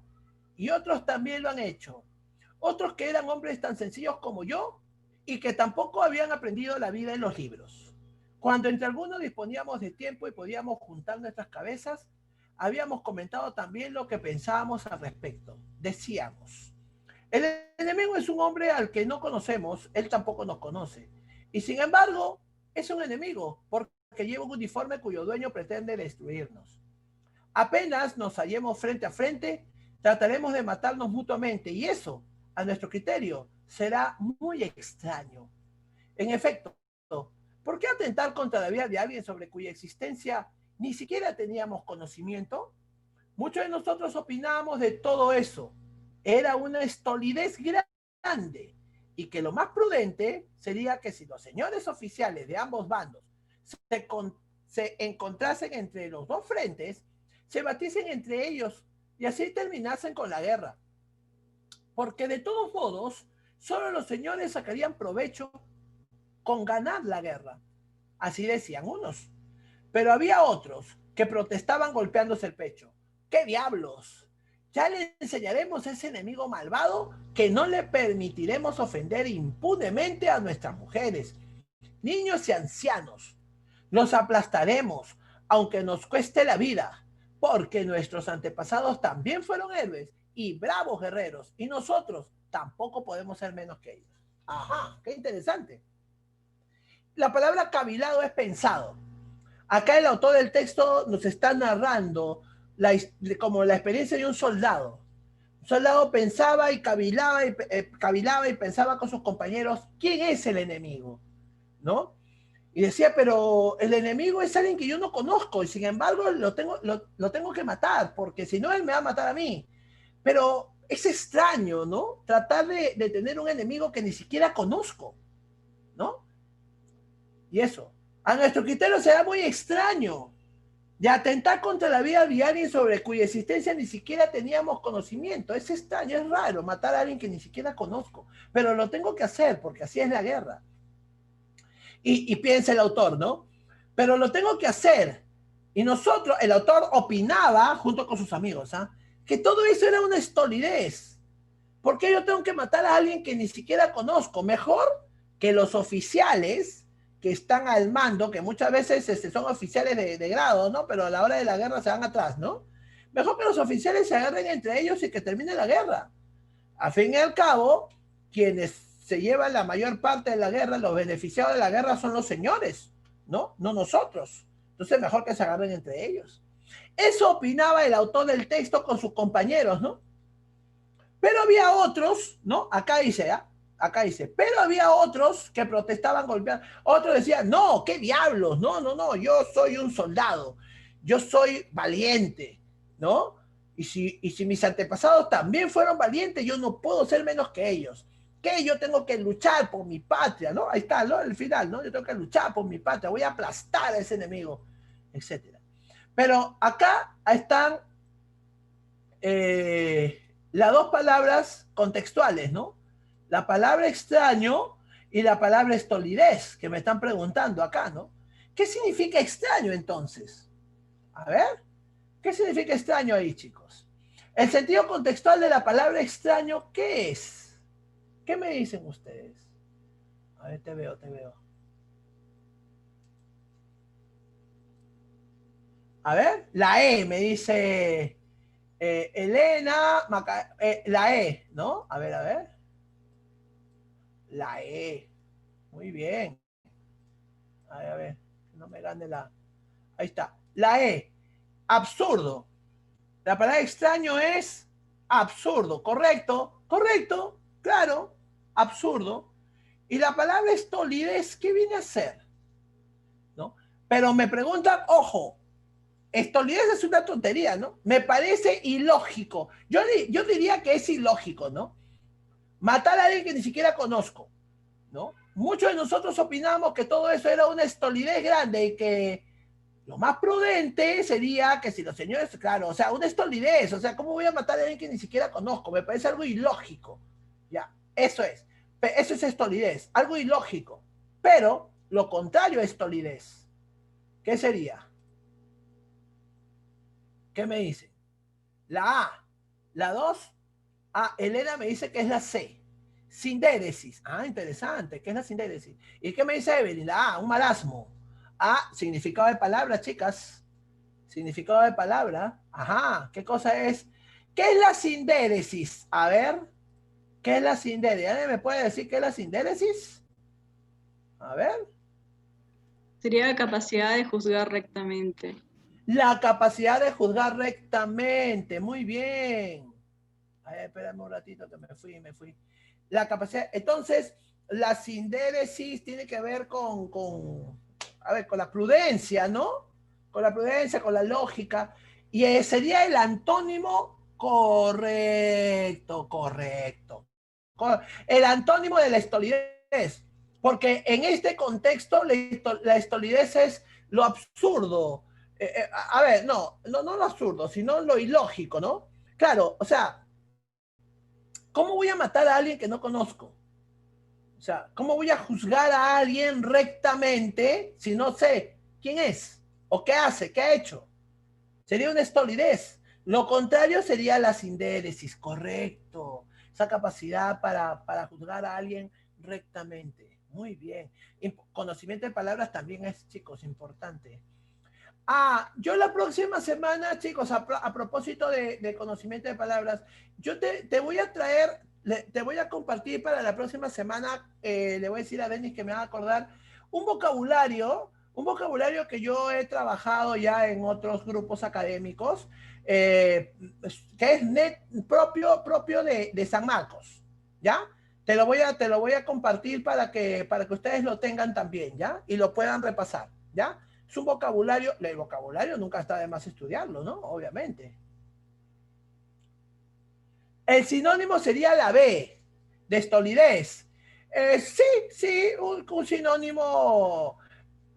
y otros también lo han hecho. Otros que eran hombres tan sencillos como yo, y que tampoco habían aprendido la vida en los libros. Cuando entre algunos disponíamos de tiempo y podíamos juntar nuestras cabezas, habíamos comentado también lo que pensábamos al respecto. Decíamos, el enemigo es un hombre al que no conocemos, él tampoco nos conoce. Y sin embargo, es un enemigo porque lleva un uniforme cuyo dueño pretende destruirnos. Apenas nos hallemos frente a frente, trataremos de matarnos mutuamente y eso, a nuestro criterio, será muy extraño. En efecto, ¿por qué atentar contra la vida de alguien sobre cuya existencia ni siquiera teníamos conocimiento? Muchos de nosotros opinábamos de todo eso. Era una estolidez grande y que lo más prudente sería que si los señores oficiales de ambos bandos se encontrasen entre los dos frentes, se batiesen entre ellos y así terminasen con la guerra. Porque de todos modos, solo los señores sacarían provecho con ganar la guerra. Así decían unos. Pero había otros que protestaban golpeándose el pecho. ¡Qué diablos! Ya le enseñaremos a ese enemigo malvado que no le permitiremos ofender impunemente a nuestras mujeres, niños y ancianos. Los aplastaremos, aunque nos cueste la vida, porque nuestros antepasados también fueron héroes y bravos guerreros, y nosotros tampoco podemos ser menos que ellos. Ajá, qué interesante. La palabra cavilado es pensado. Acá el autor del texto nos está narrando como la experiencia de un soldado. Un soldado pensaba y cavilaba y pensaba con sus compañeros, ¿quién es el enemigo? ¿No? Y decía, pero el enemigo es alguien que yo no conozco y sin embargo lo tengo que matar, porque si no, él me va a matar a mí. Pero es extraño, ¿no? Tratar de tener un enemigo que ni siquiera conozco, ¿no? Y eso, a nuestro criterio será muy extraño de atentar contra la vida de alguien sobre cuya existencia ni siquiera teníamos conocimiento. Es extraño, es raro matar a alguien que ni siquiera conozco, pero lo tengo que hacer porque así es la guerra. Y piensa el autor, ¿no? Pero lo tengo que hacer. Y nosotros, el autor opinaba, junto con sus amigos, ¿ah? Que todo eso era una estolidez. ¿Por qué yo tengo que matar a alguien que ni siquiera conozco? Mejor que los oficiales que están al mando, que muchas veces son oficiales de grado, ¿no? Pero a la hora de la guerra se van atrás, ¿no? Mejor que los oficiales se agarren entre ellos y que termine la guerra. A fin y al cabo, quienes se llevan la mayor parte de la guerra, los beneficiados de la guerra son los señores, ¿no? No nosotros. Entonces, mejor que se agarren entre ellos. Eso opinaba el autor del texto con sus compañeros, ¿no? Pero había otros, ¿no? Acá dice, ¿eh? Acá dice, pero había otros que protestaban golpeando. Otros decían, no, qué diablos, no, no, no, yo soy un soldado, yo soy valiente, ¿no? Y si mis antepasados también fueron valientes, yo no puedo ser menos que ellos. Que yo tengo que luchar por mi patria, ¿no? Ahí está, ¿no? El final, ¿no? Yo tengo que luchar por mi patria, voy a aplastar a ese enemigo, etcétera. Pero acá están las dos palabras contextuales, ¿no? La palabra extraño y la palabra estolidez, que me están preguntando acá, ¿no? ¿Qué significa extraño entonces? A ver, ¿qué significa extraño ahí, chicos? El sentido contextual de la palabra extraño, ¿qué es? ¿Qué me dicen ustedes? A ver, te veo, te veo. A ver, la E me dice Elena, la E, ¿no? A ver. La E. Muy bien. A ver, no me gane la. Ahí está. La E. Absurdo. La palabra extraño es absurdo. ¿Correcto? Correcto. Claro. Absurdo. Y la palabra estolidez, ¿qué viene a ser? ¿No? Pero me preguntan, ojo, estolidez es una tontería, ¿no? Me parece ilógico. Yo diría que es ilógico, ¿no? Matar a alguien que ni siquiera conozco, ¿no? Muchos de nosotros opinamos que todo eso era una estolidez grande y que Lo más prudente sería que si los señores, claro, o sea, una estolidez, o sea, ¿cómo voy a matar a alguien que ni siquiera conozco? Me parece algo ilógico. Ya, eso es. Eso es estolidez, algo ilógico. Pero lo contrario es estolidez. ¿Qué sería? ¿Qué me dicen? La A. La 2. Ah, Elena me dice que es la C. Sindéresis. Ah, interesante. ¿Qué es la sindéresis? ¿Y qué me dice Evelyn? La A, un marasmo. A, significado de palabra, chicas. Significado de palabra. Ajá. ¿Qué cosa es? ¿Qué es la sindéresis? A ver. ¿Qué es la sindéresis? ¿Alguien me puede decir qué es la sindéresis? A ver. Sería la capacidad de juzgar rectamente. La capacidad de juzgar rectamente. Muy bien. A ver, espérame un ratito que me fui. La capacidad. Entonces, la sindéresis tiene que ver a ver, con la prudencia, ¿no? Con la prudencia, con la lógica. Y sería el antónimo correcto, correcto. El antónimo de la estolidez. Porque en este contexto, la estolidez es lo absurdo. A ver, no lo absurdo, sino lo ilógico, ¿no? Claro, o sea, ¿cómo voy a matar a alguien que no conozco? O sea, ¿cómo voy a juzgar a alguien rectamente si no sé quién es o qué hace, qué ha hecho? Sería una estolidez. Lo contrario sería la sindéresis, correcto. Esa capacidad para juzgar a alguien rectamente. Muy bien. Conocimiento de palabras también es, chicos, importante. Yo la próxima semana, chicos, a propósito de conocimiento de palabras, yo te voy a traer, te voy a compartir para la próxima semana, le voy a decir a Denis que me va a acordar, un vocabulario que yo he trabajado ya en otros grupos académicos, que es propio de San Marcos, ¿ya? Te lo voy a compartir para que ustedes lo tengan también, ¿ya? Y lo puedan repasar, ¿ya? Es un vocabulario, el vocabulario nunca está de más estudiarlo, ¿no? Obviamente. El sinónimo sería la B, de estolidez. Sí, un sinónimo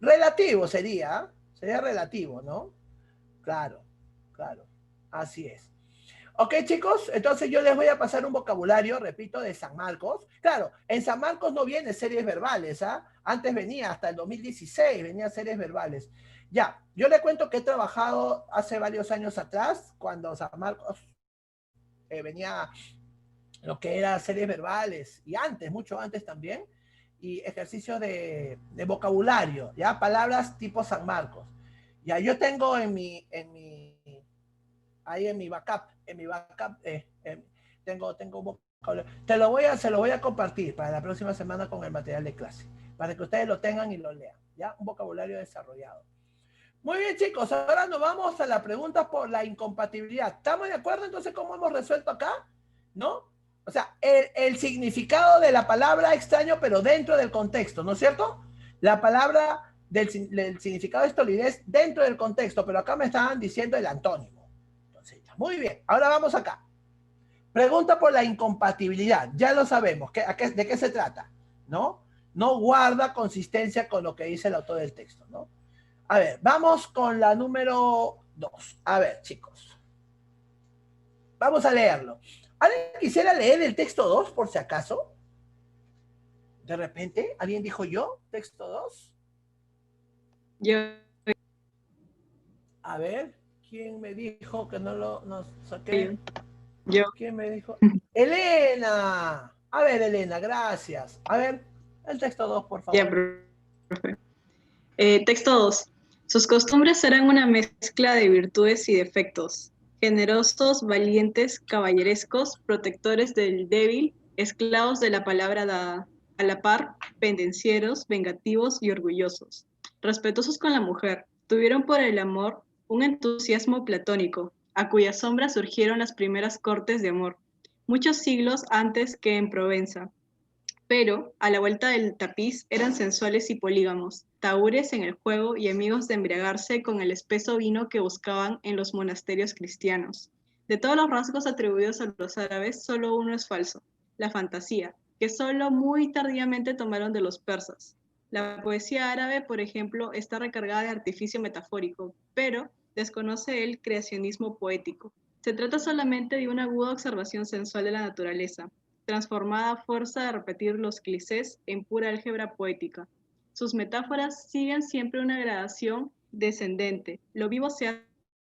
relativo sería relativo, ¿no? Claro, claro, así es. Ok, chicos, entonces yo les voy a pasar un vocabulario, repito, de San Marcos. Claro, en San Marcos no viene series verbales, ¿ah? Antes venía, hasta el 2016, venía series verbales. Ya, yo le cuento que he trabajado hace varios años atrás, cuando San Marcos venía lo que era series verbales, y antes, mucho antes también, y ejercicios de vocabulario, ¿ya? Palabras tipo San Marcos. Ya, yo tengo ahí en mi backup, tengo un vocabulario. Se lo voy a compartir para la próxima semana con el material de clase, para que ustedes lo tengan y lo lean, ¿ya? Un vocabulario desarrollado. Muy bien, chicos, ahora nos vamos a la pregunta por la incompatibilidad. ¿Estamos de acuerdo entonces cómo hemos resuelto acá? ¿No? O sea, el significado de la palabra extraño, pero dentro del contexto, ¿no es cierto? La palabra del significado de estolidez dentro del contexto, pero acá me estaban diciendo el antónimo. Entonces, muy bien, ahora vamos acá. Pregunta por la incompatibilidad. Ya lo sabemos. ¿De qué se trata? ¿No? No guarda consistencia con lo que dice el autor del texto, ¿no? A ver, vamos con la número 2. A ver, chicos. Vamos a leerlo. ¿Alguien quisiera leer el texto 2 por si acaso? De repente, ¿alguien dijo yo? ¿Texto 2? Yo. A ver, ¿quién me dijo que no saqué? Yo. ¿Quién me dijo? Elena. A ver, Elena, gracias. A ver, el texto 2, por favor. Ya, profe. Texto 2. Sus costumbres eran una mezcla de virtudes y defectos. Generosos, valientes, caballerescos, protectores del débil, esclavos de la palabra dada, a la par, pendencieros, vengativos y orgullosos. Respetuosos con la mujer, tuvieron por el amor un entusiasmo platónico, a cuya sombra surgieron las primeras cortes de amor, muchos siglos antes que en Provenza. Pero, a la vuelta del tapiz, eran sensuales y polígamos, tahúres en el juego y amigos de embriagarse con el espeso vino que buscaban en los monasterios cristianos. De todos los rasgos atribuidos a los árabes, solo uno es falso, la fantasía, que solo muy tardíamente tomaron de los persas. La poesía árabe, por ejemplo, está recargada de artificio metafórico, pero desconoce el creacionismo poético. Se trata solamente de una aguda observación sensual de la naturaleza, transformada a fuerza de repetir los clichés en pura álgebra poética. Sus metáforas siguen siempre una gradación descendente. Lo vivo se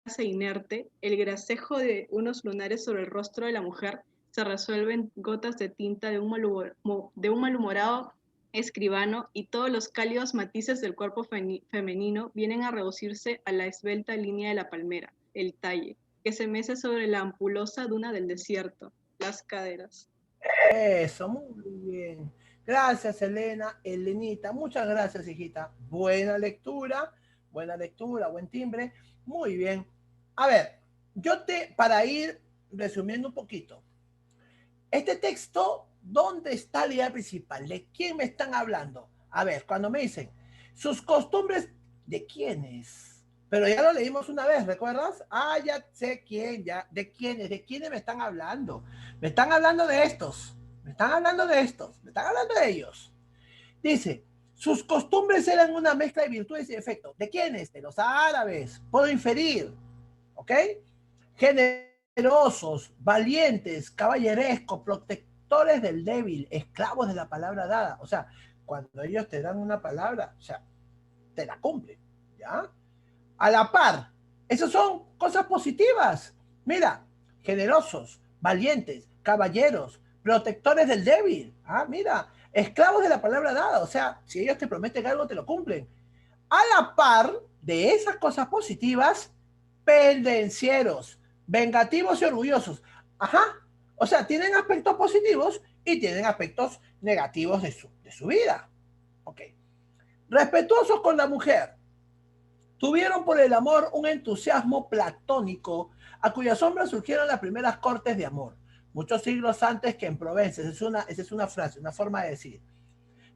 hace inerte, el gracejo de unos lunares sobre el rostro de la mujer se resuelve en gotas de tinta de un malhumorado escribano, y todos los cálidos matices del cuerpo femenino vienen a reducirse a la esbelta línea de la palmera, el talle, que se mece sobre la ampulosa duna del desierto, las caderas. Eso, muy bien. Gracias, Elena, Elenita. Muchas gracias, hijita. Buena lectura, buen timbre. Muy bien. A ver, para ir resumiendo un poquito, este texto, ¿dónde está la idea principal? ¿De quién me están hablando? A ver, cuando me dicen, sus costumbres, ¿de quiénes? Pero ya lo leímos una vez, ¿recuerdas? Ah, ya sé quién, ya, ¿de quiénes? ¿De quiénes me están hablando? Me están hablando de estos, me están hablando de estos, me están hablando de ellos. Dice, sus costumbres eran una mezcla de virtudes y defectos. ¿De quiénes? De los árabes, puedo inferir, ¿ok? Generosos, valientes, caballerescos, protectores del débil, esclavos de la palabra dada. O sea, cuando ellos te dan una palabra, o sea, te la cumplen, ¿ya? A la par, esas son cosas positivas. Mira, generosos, valientes, caballeros, protectores del débil. Ah, mira, esclavos de la palabra dada. O sea, si ellos te prometen algo, te lo cumplen. A la par de esas cosas positivas, pendencieros, vengativos y orgullosos. Ajá. O sea, tienen aspectos positivos y tienen aspectos negativos de su vida. Ok. Respetuosos con la mujer. Tuvieron por el amor un entusiasmo platónico a cuya sombra surgieron las primeras cortes de amor, muchos siglos antes que en Provenza. Esa es una frase, una forma de decir.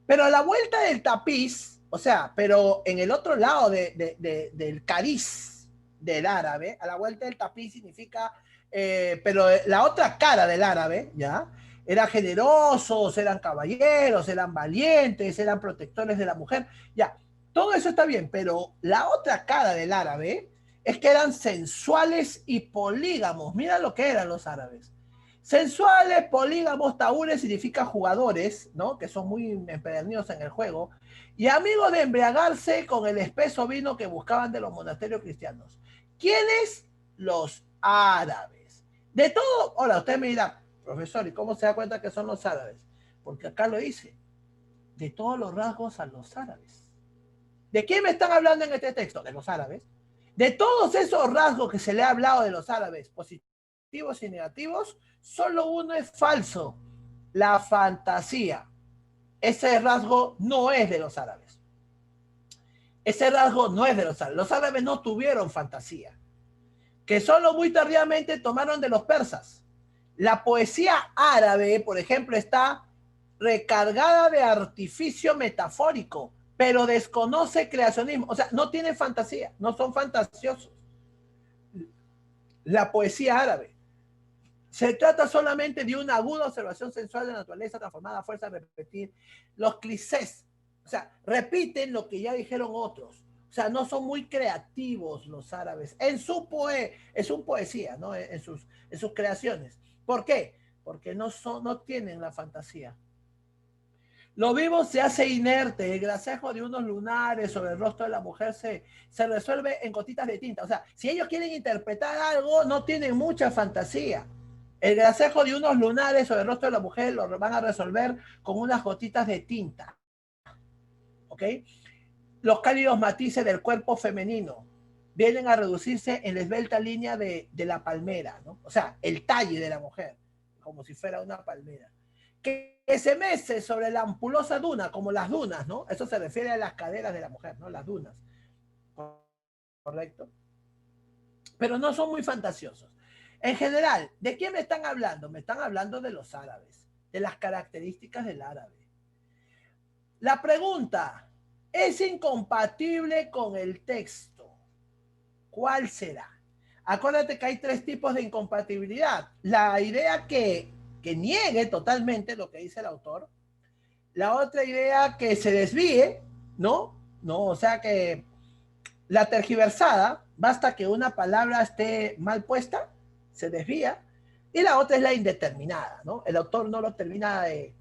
Pero a la vuelta del tapiz, o sea, pero en el otro lado del cariz del árabe, a la vuelta del tapiz significa, pero la otra cara del árabe, ¿ya? Eran generosos, eran caballeros, eran valientes, eran protectores de la mujer, ya. Todo eso está bien, pero la otra cara del árabe es que eran sensuales y polígamos. Mira lo que eran los árabes. Sensuales, polígamos, taúres significa jugadores, ¿no? Que son muy empedernidos en el juego. Y amigos de embriagarse con el espeso vino que buscaban de los monasterios cristianos. ¿Quiénes? Los árabes. De todo, ahora usted me dirá, profesor, ¿y cómo se da cuenta que son los árabes? Porque acá lo dice, de todos los rasgos a los árabes. ¿De quién me están hablando en este texto? De los árabes. De todos esos rasgos que se le ha hablado de los árabes, positivos y negativos, solo uno es falso, la fantasía. Ese rasgo no es de los árabes. Ese rasgo no es de los árabes. Los árabes no tuvieron fantasía, que solo muy tardíamente tomaron de los persas. La poesía árabe, por ejemplo, está recargada de artificio metafórico, pero desconoce creacionismo. O sea, no tienen fantasía, no son fantasiosos. La poesía árabe. Se trata solamente de una aguda observación sensual de la naturaleza transformada a fuerza de repetir los clichés. O sea, repiten lo que ya dijeron otros. O sea, no son muy creativos los árabes en su poesía, ¿no? En sus creaciones. ¿Por qué? Porque no tienen la fantasía. Lo vivo se hace inerte, el gracejo de unos lunares sobre el rostro de la mujer se resuelve en gotitas de tinta. O sea, si ellos quieren interpretar algo, no tienen mucha fantasía. El gracejo de unos lunares sobre el rostro de la mujer lo van a resolver con unas gotitas de tinta. ¿Ok? Los cálidos matices del cuerpo femenino vienen a reducirse en la esbelta línea de la palmera, ¿no? O sea, el talle de la mujer, como si fuera una palmera. Que se mece sobre la ampulosa duna, como las dunas, ¿no? Eso se refiere a las caderas de la mujer, ¿no? Las dunas. ¿Correcto? Pero no son muy fantasiosos. En general, ¿de quién me están hablando? Me están hablando de los árabes, de las características del árabe. La pregunta, ¿es incompatible con el texto? ¿Cuál será? Acuérdate que hay tres tipos de incompatibilidad. La idea que niegue totalmente lo que dice el autor. La otra idea que se desvíe ¿no? No, o sea que la tergiversada, basta que una palabra esté mal puesta, se desvía, y la otra es la indeterminada, ¿no? El autor no lo termina de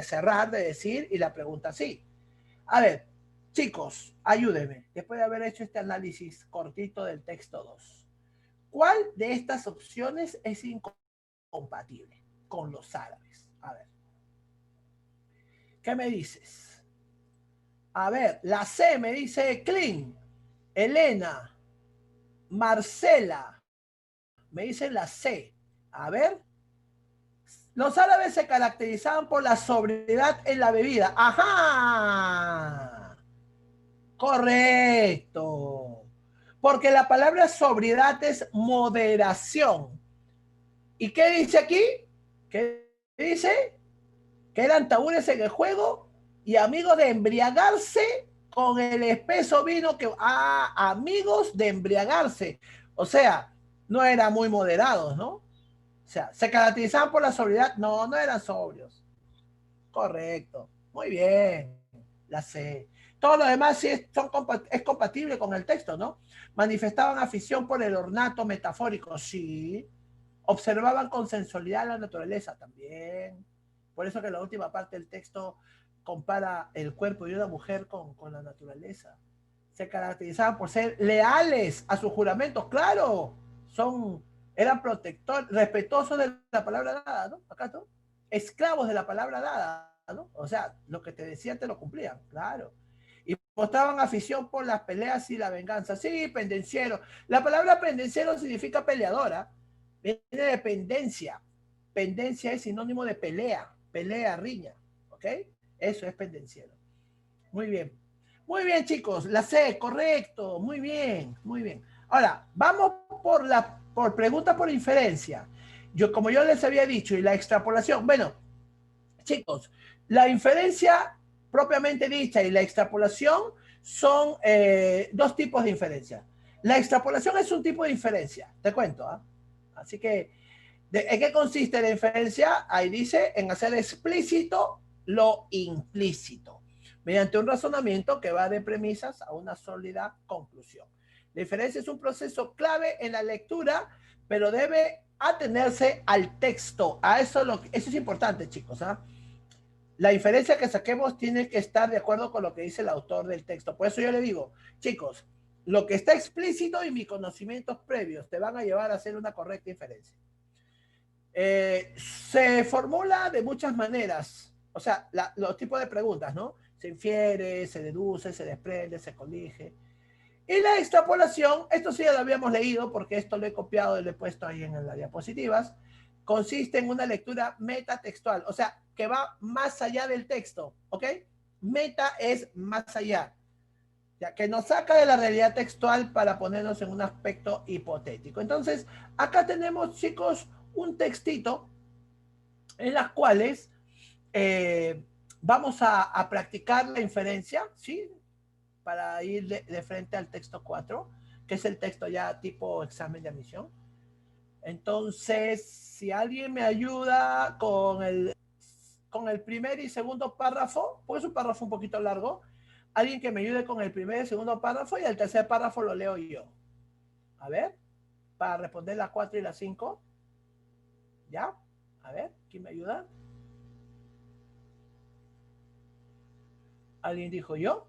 cerrar, de decir, y la pregunta así. A ver, chicos, ayúdenme, después de haber hecho este análisis cortito del texto 2. ¿Cuál de estas opciones es incompatible con los árabes? A ver, ¿qué me dices? A ver, la C me dice Clean, Elena, Marcela, me dice la C. A ver, los árabes se caracterizaban por la sobriedad en la bebida. ¡Ajá! Correcto. Porque la palabra sobriedad es moderación. ¿Y qué dice aquí? ¿Qué dice? Que eran tabúes en el juego y amigos de embriagarse con el espeso vino que... Ah, amigos de embriagarse. O sea, no eran muy moderados, ¿no? O sea, ¿se caracterizaban por la sobriedad? No, no eran sobrios. Correcto. Muy bien. La C. Todo lo demás sí es compatible con el texto, ¿no? Manifestaban afición por el ornato metafórico, sí. Observaban con sensualidad la naturaleza, también. Por eso que la última parte del texto compara el cuerpo de una mujer con la naturaleza. Se caracterizaban por ser leales a sus juramentos, claro. Eran protectores, respetuosos de la palabra dada, ¿no? Acá, ¿no? Esclavos de la palabra dada, ¿no? O sea, lo que te decían te lo cumplían, claro. Y mostraban afición por las peleas y la venganza. Sí, pendenciero. La palabra pendenciero significa peleadora. Viene de pendencia. Pendencia es sinónimo de pelea, pelea, riña. ¿Ok? Eso es pendenciero. Muy bien. Muy bien, chicos. La C, correcto. Muy bien, muy bien. Ahora, vamos por pregunta por inferencia. Como yo les había dicho, y la extrapolación. Bueno, chicos, la inferencia propiamente dicha y la extrapolación son dos tipos de inferencia. La extrapolación es un tipo de inferencia, te cuento. Así que, ¿en qué consiste la inferencia? Ahí dice, en hacer explícito lo implícito, mediante un razonamiento que va de premisas a una sólida conclusión. La inferencia es un proceso clave en la lectura, pero debe atenerse al texto. Eso es importante, chicos. La inferencia que saquemos tiene que estar de acuerdo con lo que dice el autor del texto. Por eso yo le digo, chicos, lo que está explícito y mis conocimientos previos te van a llevar a hacer una correcta inferencia. Se formula de muchas maneras, o sea, los tipos de preguntas, ¿no? Se infiere, se deduce, se desprende, se colige. Y la extrapolación, esto sí ya lo habíamos leído porque esto lo he copiado y lo he puesto ahí en las diapositivas, consiste en una lectura metatextual, o sea, que va más allá del texto, ¿ok? Meta es más allá, ya que nos saca de la realidad textual para ponernos en un aspecto hipotético. Entonces, acá tenemos, chicos, un textito en las cuales vamos a practicar la inferencia, ¿sí? Para ir de frente al texto 4, que es el texto ya tipo examen de admisión. Entonces, si alguien me ayuda con el primer y segundo párrafo, pues es un párrafo un poquito largo, alguien que me ayude con el primer y segundo párrafo y el tercer párrafo lo leo yo. A ver, para responder la 4 y la 5. ¿Ya? A ver, ¿quién me ayuda? ¿Alguien dijo yo?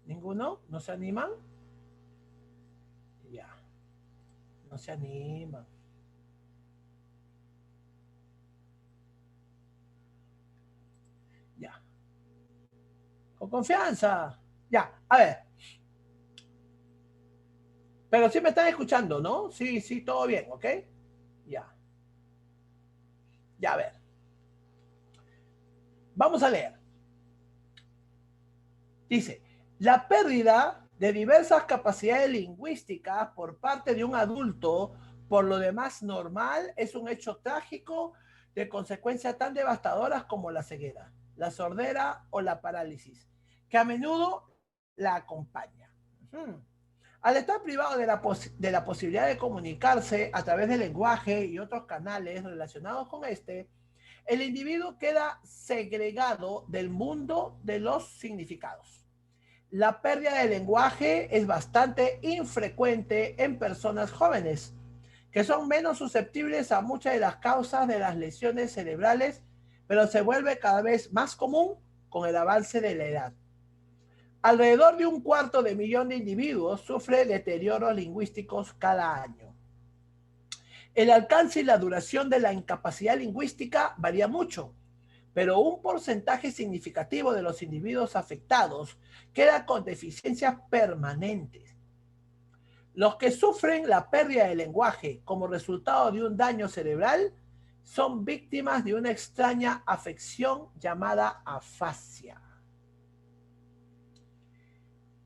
¿Ninguno? ¿No se animan? Ya. No se animan. Ya. Con confianza. Ya, a ver. Pero sí me están escuchando, ¿no? Sí, sí, todo bien, ¿ok? Ya. Ya, a ver. Vamos a leer. Dice, la pérdida de diversas capacidades lingüísticas por parte de un adulto, por lo demás normal, es un hecho trágico de consecuencias tan devastadoras como la ceguera, la sordera o la parálisis, que a menudo la acompaña. Al estar privado de la posibilidad de comunicarse a través del lenguaje y otros canales relacionados con este, el individuo queda segregado del mundo de los significados. La pérdida del lenguaje es bastante infrecuente en personas jóvenes, que son menos susceptibles a muchas de las causas de las lesiones cerebrales, pero se vuelve cada vez más común con el avance de la edad. Alrededor de 250 000 de individuos sufren deterioros lingüísticos cada año. El alcance y la duración de la incapacidad lingüística varía mucho, pero un porcentaje significativo de los individuos afectados queda con deficiencias permanentes. Los que sufren la pérdida del lenguaje como resultado de un daño cerebral son víctimas de una extraña afección llamada afasia.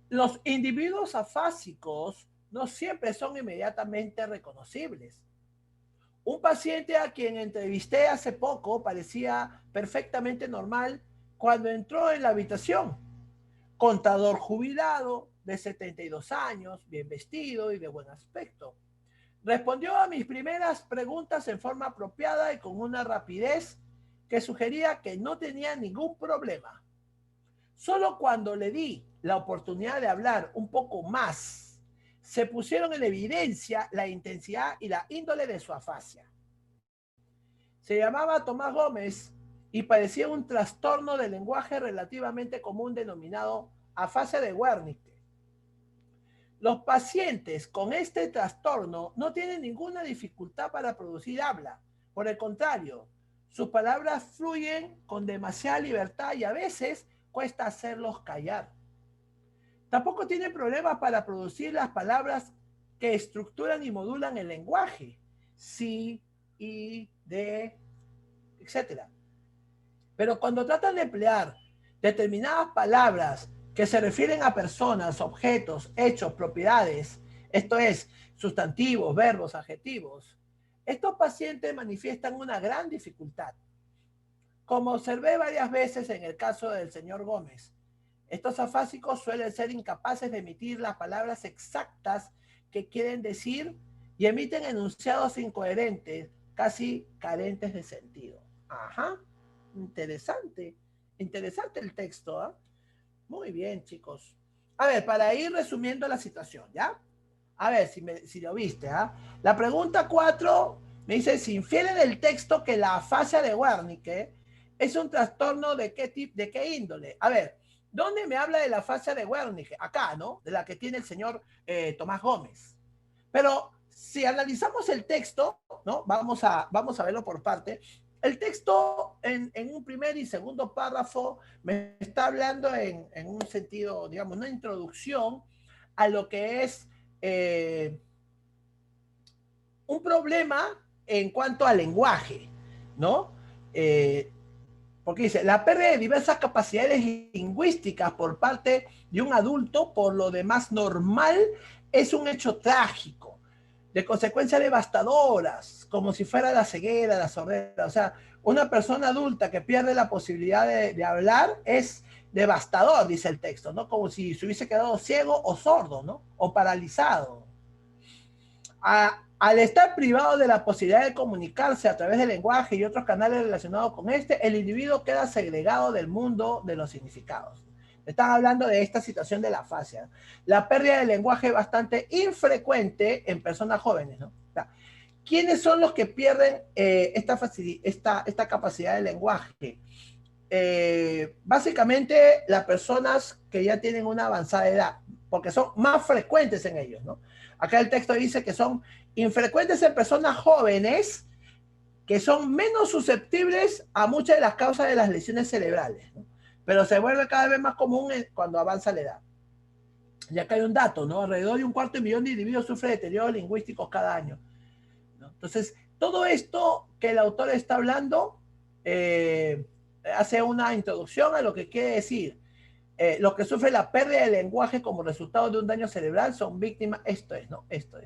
Los individuos afásicos no siempre son inmediatamente reconocibles. Un paciente a quien entrevisté hace poco parecía perfectamente normal cuando entró en la habitación. Contador jubilado, de 72 años, bien vestido y de buen aspecto. Respondió a mis primeras preguntas en forma apropiada y con una rapidez que sugería que no tenía ningún problema. Solo cuando le di la oportunidad de hablar un poco más, se pusieron en evidencia la intensidad y la índole de su afasia. Se llamaba Tomás Gómez y padecía un trastorno del lenguaje relativamente común denominado afasia de Wernicke. Los pacientes con este trastorno no tienen ninguna dificultad para producir habla. Por el contrario, sus palabras fluyen con demasiada libertad y a veces cuesta hacerlos callar. Tampoco tienen problemas para producir las palabras que estructuran y modulan el lenguaje. Sí, y, de, etc. Pero cuando tratan de emplear determinadas palabras que se refieren a personas, objetos, hechos, propiedades, esto es, sustantivos, verbos, adjetivos, estos pacientes manifiestan una gran dificultad. Como observé varias veces en el caso del señor Gómez, estos afásicos suelen ser incapaces de emitir las palabras exactas que quieren decir y emiten enunciados incoherentes, casi carentes de sentido. Ajá, interesante, interesante el texto, ¿eh? Muy bien, chicos. A ver, para ir resumiendo la situación, ¿ya? A ver si lo viste, ¿ah? La pregunta 4 me dice, ¿se infiere del texto que la afasia de Wernicke es un trastorno de qué tipo, de qué índole? A ver, ¿dónde me habla de la afasia de Wernicke? Acá, ¿no? De la que tiene el señor Tomás Gómez. Pero si analizamos el texto, ¿no? Vamos a verlo por parte. El texto en un primer y segundo párrafo me está hablando en un sentido, digamos, una introducción a lo que es un problema en cuanto al lenguaje, ¿no? Porque dice, la pérdida de diversas capacidades lingüísticas por parte de un adulto, por lo demás normal, es un hecho trágico, de consecuencias devastadoras, como si fuera la ceguera, la sordera. O sea, una persona adulta que pierde la posibilidad de hablar es devastador, dice el texto, ¿no? Como si se hubiese quedado ciego o sordo, ¿no? O paralizado. Al estar privado de la posibilidad de comunicarse a través del lenguaje y otros canales relacionados con este, el individuo queda segregado del mundo de los significados. Están hablando de esta situación de la afasia. La pérdida del lenguaje es bastante infrecuente en personas jóvenes, ¿no? O sea, ¿quiénes son los que pierden esta capacidad de lenguaje? Básicamente las personas que ya tienen una avanzada edad, porque son más frecuentes en ellos, ¿no? Acá el texto dice que son infrecuentes en personas jóvenes que son menos susceptibles a muchas de las causas de las lesiones cerebrales, ¿no? Pero se vuelve cada vez más común cuando avanza la edad. Y acá hay un dato, ¿no? Alrededor de 250 000 de individuos sufren deterioros lingüísticos cada año, ¿no? Entonces, todo esto que el autor está hablando hace una introducción a lo que quiere decir. Los que sufren la pérdida del lenguaje como resultado de un daño cerebral son víctimas, esto es, ¿no? Esto,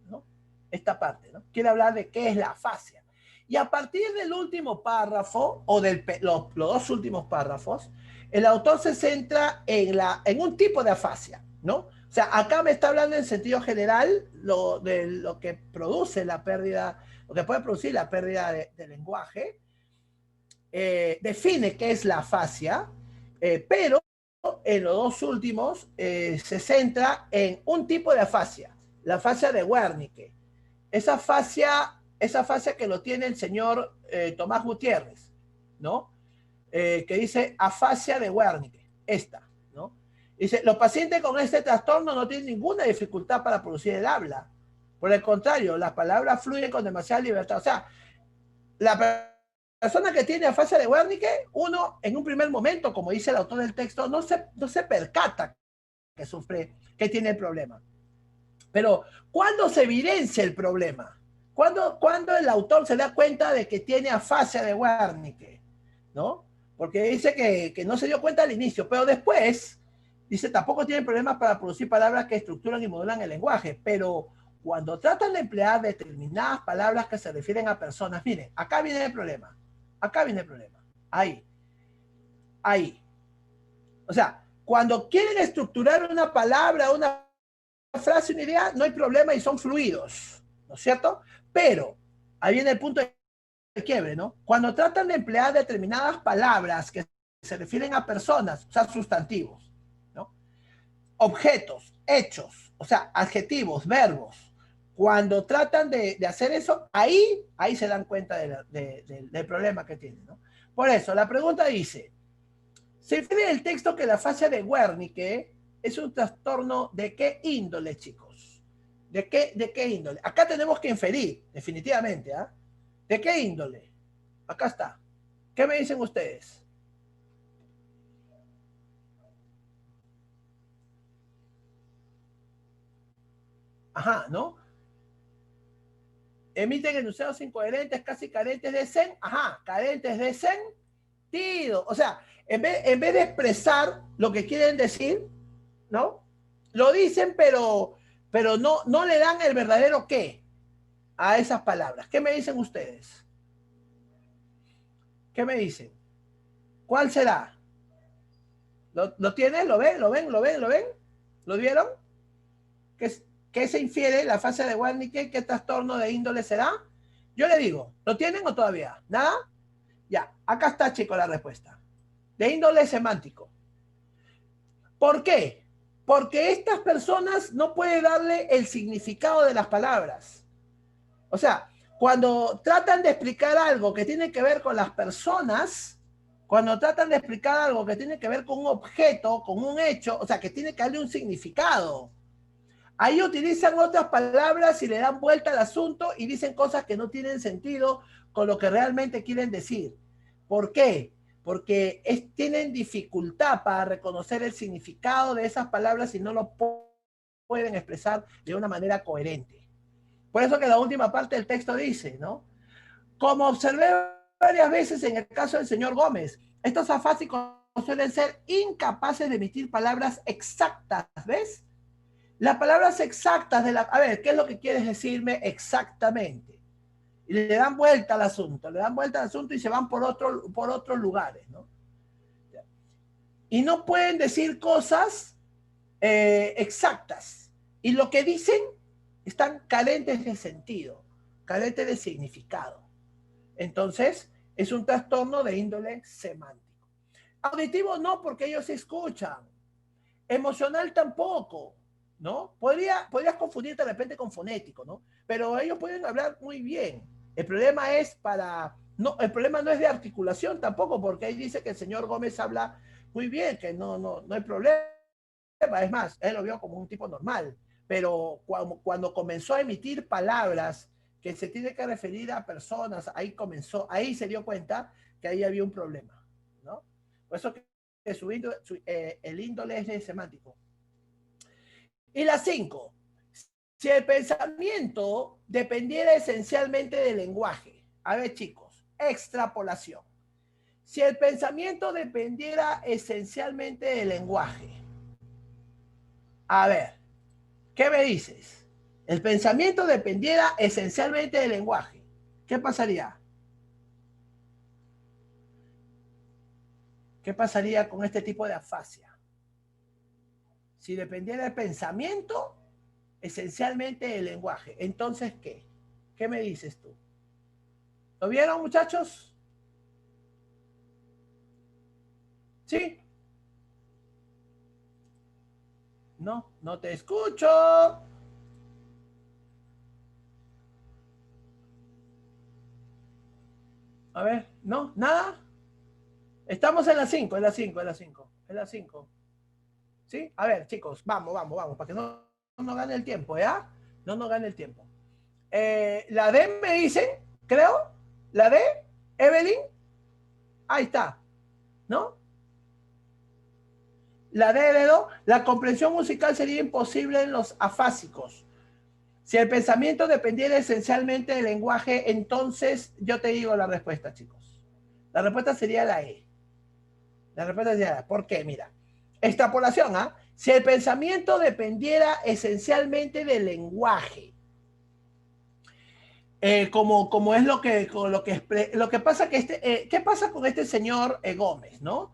¿no? Esta parte, ¿no? Quiere hablar de qué es la afasia. Y a partir del último párrafo, o de los dos últimos párrafos, el autor se centra en un tipo de afasia, ¿no? O sea, acá me está hablando en sentido general de lo que produce la pérdida, lo que puede producir la pérdida de lenguaje, define qué es la afasia, pero en los dos últimos se centra en un tipo de afasia, la afasia de Wernicke. Esa afasia que lo tiene el señor Tomás Gutiérrez, ¿no? Que dice afasia de Wernicke, esta, ¿no? Dice, los pacientes con este trastorno no tienen ninguna dificultad para producir el habla. Por el contrario, las palabras fluyen con demasiada libertad. O sea, la persona que tiene afasia de Wernicke, uno en un primer momento, como dice el autor del texto, no se percata que sufre, que tiene el problema. Pero, ¿cuándo se evidencia el problema? ¿Cuándo el autor se da cuenta de que tiene afasia de Wernicke? ¿No? Porque dice que no se dio cuenta al inicio, pero después dice tampoco tiene problemas para producir palabras que estructuran y modulan el lenguaje, pero cuando tratan de emplear determinadas palabras que se refieren a personas, miren, acá viene el problema, ahí. O sea, cuando quieren estructurar una palabra, una frase, una idea, no hay problema y son fluidos, ¿no es cierto? Pero ahí viene el punto de quiebre, ¿no? Cuando tratan de emplear determinadas palabras que se refieren a personas, o sea, sustantivos, ¿no? Objetos, hechos, o sea, adjetivos, verbos. Cuando tratan de hacer eso, ahí se dan cuenta del problema que tienen, ¿no? Por eso, la pregunta dice, se infiere el texto que la afasia de Wernicke es un trastorno de qué índole, chicos. ¿De qué índole? Acá tenemos que inferir, definitivamente, ¿ah? ¿De qué índole? Acá está. ¿Qué me dicen ustedes? Ajá, ¿no? Emiten enunciados incoherentes, casi carentes de sentido. Ajá, carentes de sentido. O sea, en vez de expresar lo que quieren decir, ¿no? Lo dicen, pero no le dan el verdadero qué a esas palabras. ¿Qué me dicen ustedes? ¿Qué me dicen? ¿Cuál será? ¿Lo tienen? ¿Lo ven? ¿Lo ven? ¿Lo ven? ¿Lo ven? ¿Lo vieron? ¿Qué se infiere la fase de Wernicke? ¿Qué trastorno de índole será? Yo le digo, ¿lo tienen o todavía? ¿Nada? Ya, acá está, chicos, la respuesta. De índole semántico. ¿Por qué? Porque estas personas no pueden darle el significado de las palabras. O sea, cuando tratan de explicar algo que tiene que ver con las personas, cuando tratan de explicar algo que tiene que ver con un objeto, con un hecho, o sea, que tiene que darle un significado, ahí utilizan otras palabras y le dan vuelta al asunto y dicen cosas que no tienen sentido con lo que realmente quieren decir. ¿Por qué? Porque tienen dificultad para reconocer el significado de esas palabras y no lo pueden expresar de una manera coherente. Por eso que la última parte del texto dice, ¿no? Como observé varias veces en el caso del señor Gómez, estos afásicos suelen ser incapaces de emitir palabras exactas, ¿ves? Las palabras exactas de la... A ver, ¿qué es lo que quieres decirme exactamente? Y le dan vuelta al asunto, y se van por otros lugares, ¿no? Y no pueden decir cosas exactas. Y lo que dicen están carentes de sentido, carentes de significado. Entonces, es un trastorno de índole semántico. Auditivo no, porque ellos escuchan. Emocional tampoco, ¿no? Podrías confundirte de repente con fonético, ¿no? Pero ellos pueden hablar muy bien. El problema es el problema no es de articulación tampoco, porque ahí dice que el señor Gómez habla muy bien, que no hay problema. Es más, él lo vio como un tipo normal. Pero cuando comenzó a emitir palabras que se tiene que referir a personas, ahí se dio cuenta que ahí había un problema, ¿no? Por eso que el índole es semántico. Y la 5. Si el pensamiento dependiera esencialmente del lenguaje. A ver, chicos, extrapolación. Si el pensamiento dependiera esencialmente del lenguaje. A ver, ¿qué me dices? El pensamiento dependiera esencialmente del lenguaje. ¿Qué pasaría? ¿Qué pasaría con este tipo de afasia? Si dependiera del pensamiento, esencialmente del lenguaje. Entonces, ¿qué? ¿Qué me dices tú? ¿Lo vieron, muchachos? ¿Sí? No, no te escucho. A ver, no, nada. Estamos en las 5, en las 5, en las 5, en las 5. ¿Sí? A ver, chicos, vamos, vamos, vamos, para que no nos gane el tiempo, ¿ya? No nos gane el tiempo. La D me dicen, creo, la D, Evelyn, ahí está, ¿no? La D, dedo, la comprensión musical sería imposible en los afásicos. Si el pensamiento dependiera esencialmente del lenguaje, entonces yo te digo la respuesta, chicos. La respuesta sería la E. La respuesta sería la E. ¿Por qué? Mira, extrapolación, ¿ah? Si el pensamiento dependiera esencialmente del lenguaje, como es lo que pasa que ¿qué pasa con este señor Gómez, no?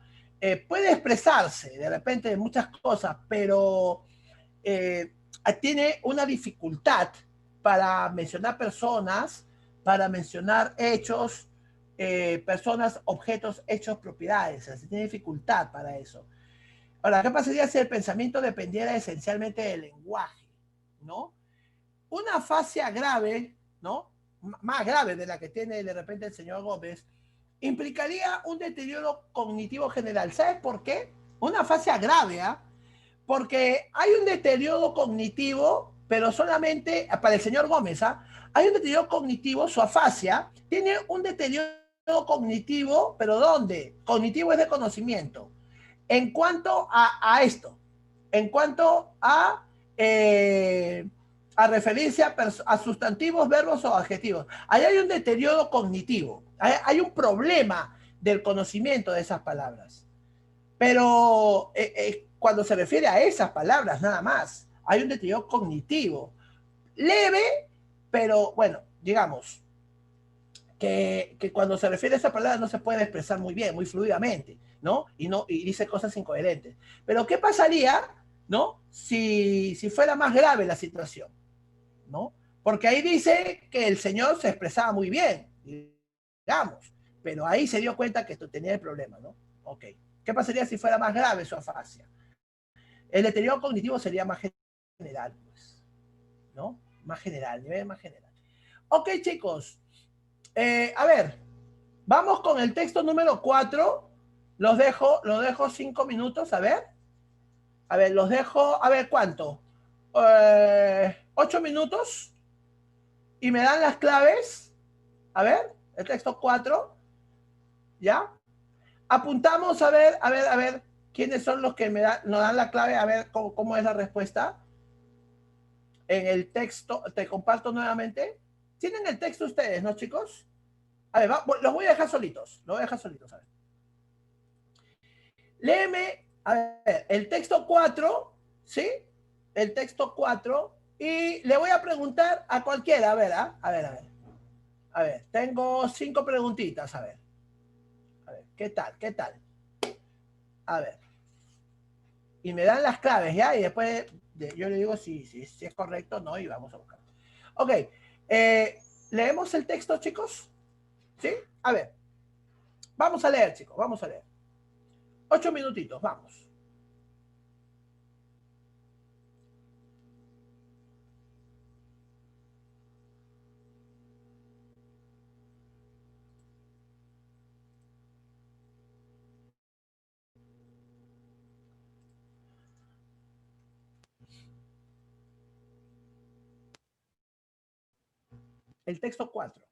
Puede expresarse de repente de muchas cosas, pero eh, tiene una dificultad para mencionar personas, para mencionar hechos, personas, objetos, hechos, propiedades. Así tiene dificultad para eso. Ahora, ¿qué pasaría si el pensamiento dependiera esencialmente del lenguaje? ¿No? Una fascia grave, ¿no? Más grave de la que tiene de repente el señor Gómez, implicaría un deterioro cognitivo general. ¿Sabes por qué? Una fascia grave, ¿ah? Porque hay un deterioro cognitivo, pero solamente para el señor Gómez, ¿ah? Hay un deterioro cognitivo, su afasia tiene un deterioro cognitivo, pero ¿dónde? Cognitivo es de conocimiento. En cuanto esto, en cuanto a referirse a sustantivos, verbos o adjetivos. Ahí hay un deterioro cognitivo, hay un problema del conocimiento de esas palabras. Pero cuando se refiere a esas palabras nada más, hay un deterioro cognitivo. Leve, pero bueno, digamos, que cuando se refiere a esa palabra no se puede expresar muy bien, muy fluidamente, ¿no? Y dice cosas incoherentes. Pero ¿qué pasaría, ¿no? Si fuera más grave la situación, ¿no? Porque ahí dice que el Señor se expresaba muy bien, digamos, pero ahí se dio cuenta que esto tenía el problema, ¿no? Ok. ¿Qué pasaría si fuera más grave su afasia? El deterioro cognitivo sería más general, pues, ¿no? Más general, nivel más general. Ok, chicos. A ver, vamos con el texto número 4. Los dejo 5 minutos, a ver. A ver, los dejo, a ver, ¿cuánto? 8 minutos. Y me dan las claves. A ver, el texto 4. ¿Ya? Apuntamos a ver, quiénes son los que nos dan la clave, a ver cómo es la respuesta. En el texto, te comparto nuevamente. ¿Tienen el texto ustedes, no, chicos? A ver, los voy a dejar solitos. Los voy a dejar solitos, a ver. Léeme, a ver, el texto 4, ¿sí? El texto 4. Y le voy a preguntar a cualquiera, a ver, ¿ah? A ver, a ver. A ver, tengo 5 preguntitas, a ver. A ver, ¿qué tal? ¿Qué tal? A ver. Y me dan las claves, ¿ya? Y después yo le digo si es correcto o no y vamos a buscar. Ok. ¿Leemos el texto, chicos? ¿Sí? A ver. Vamos a leer, chicos, vamos a leer. 8 minutitos, vamos. El texto 4.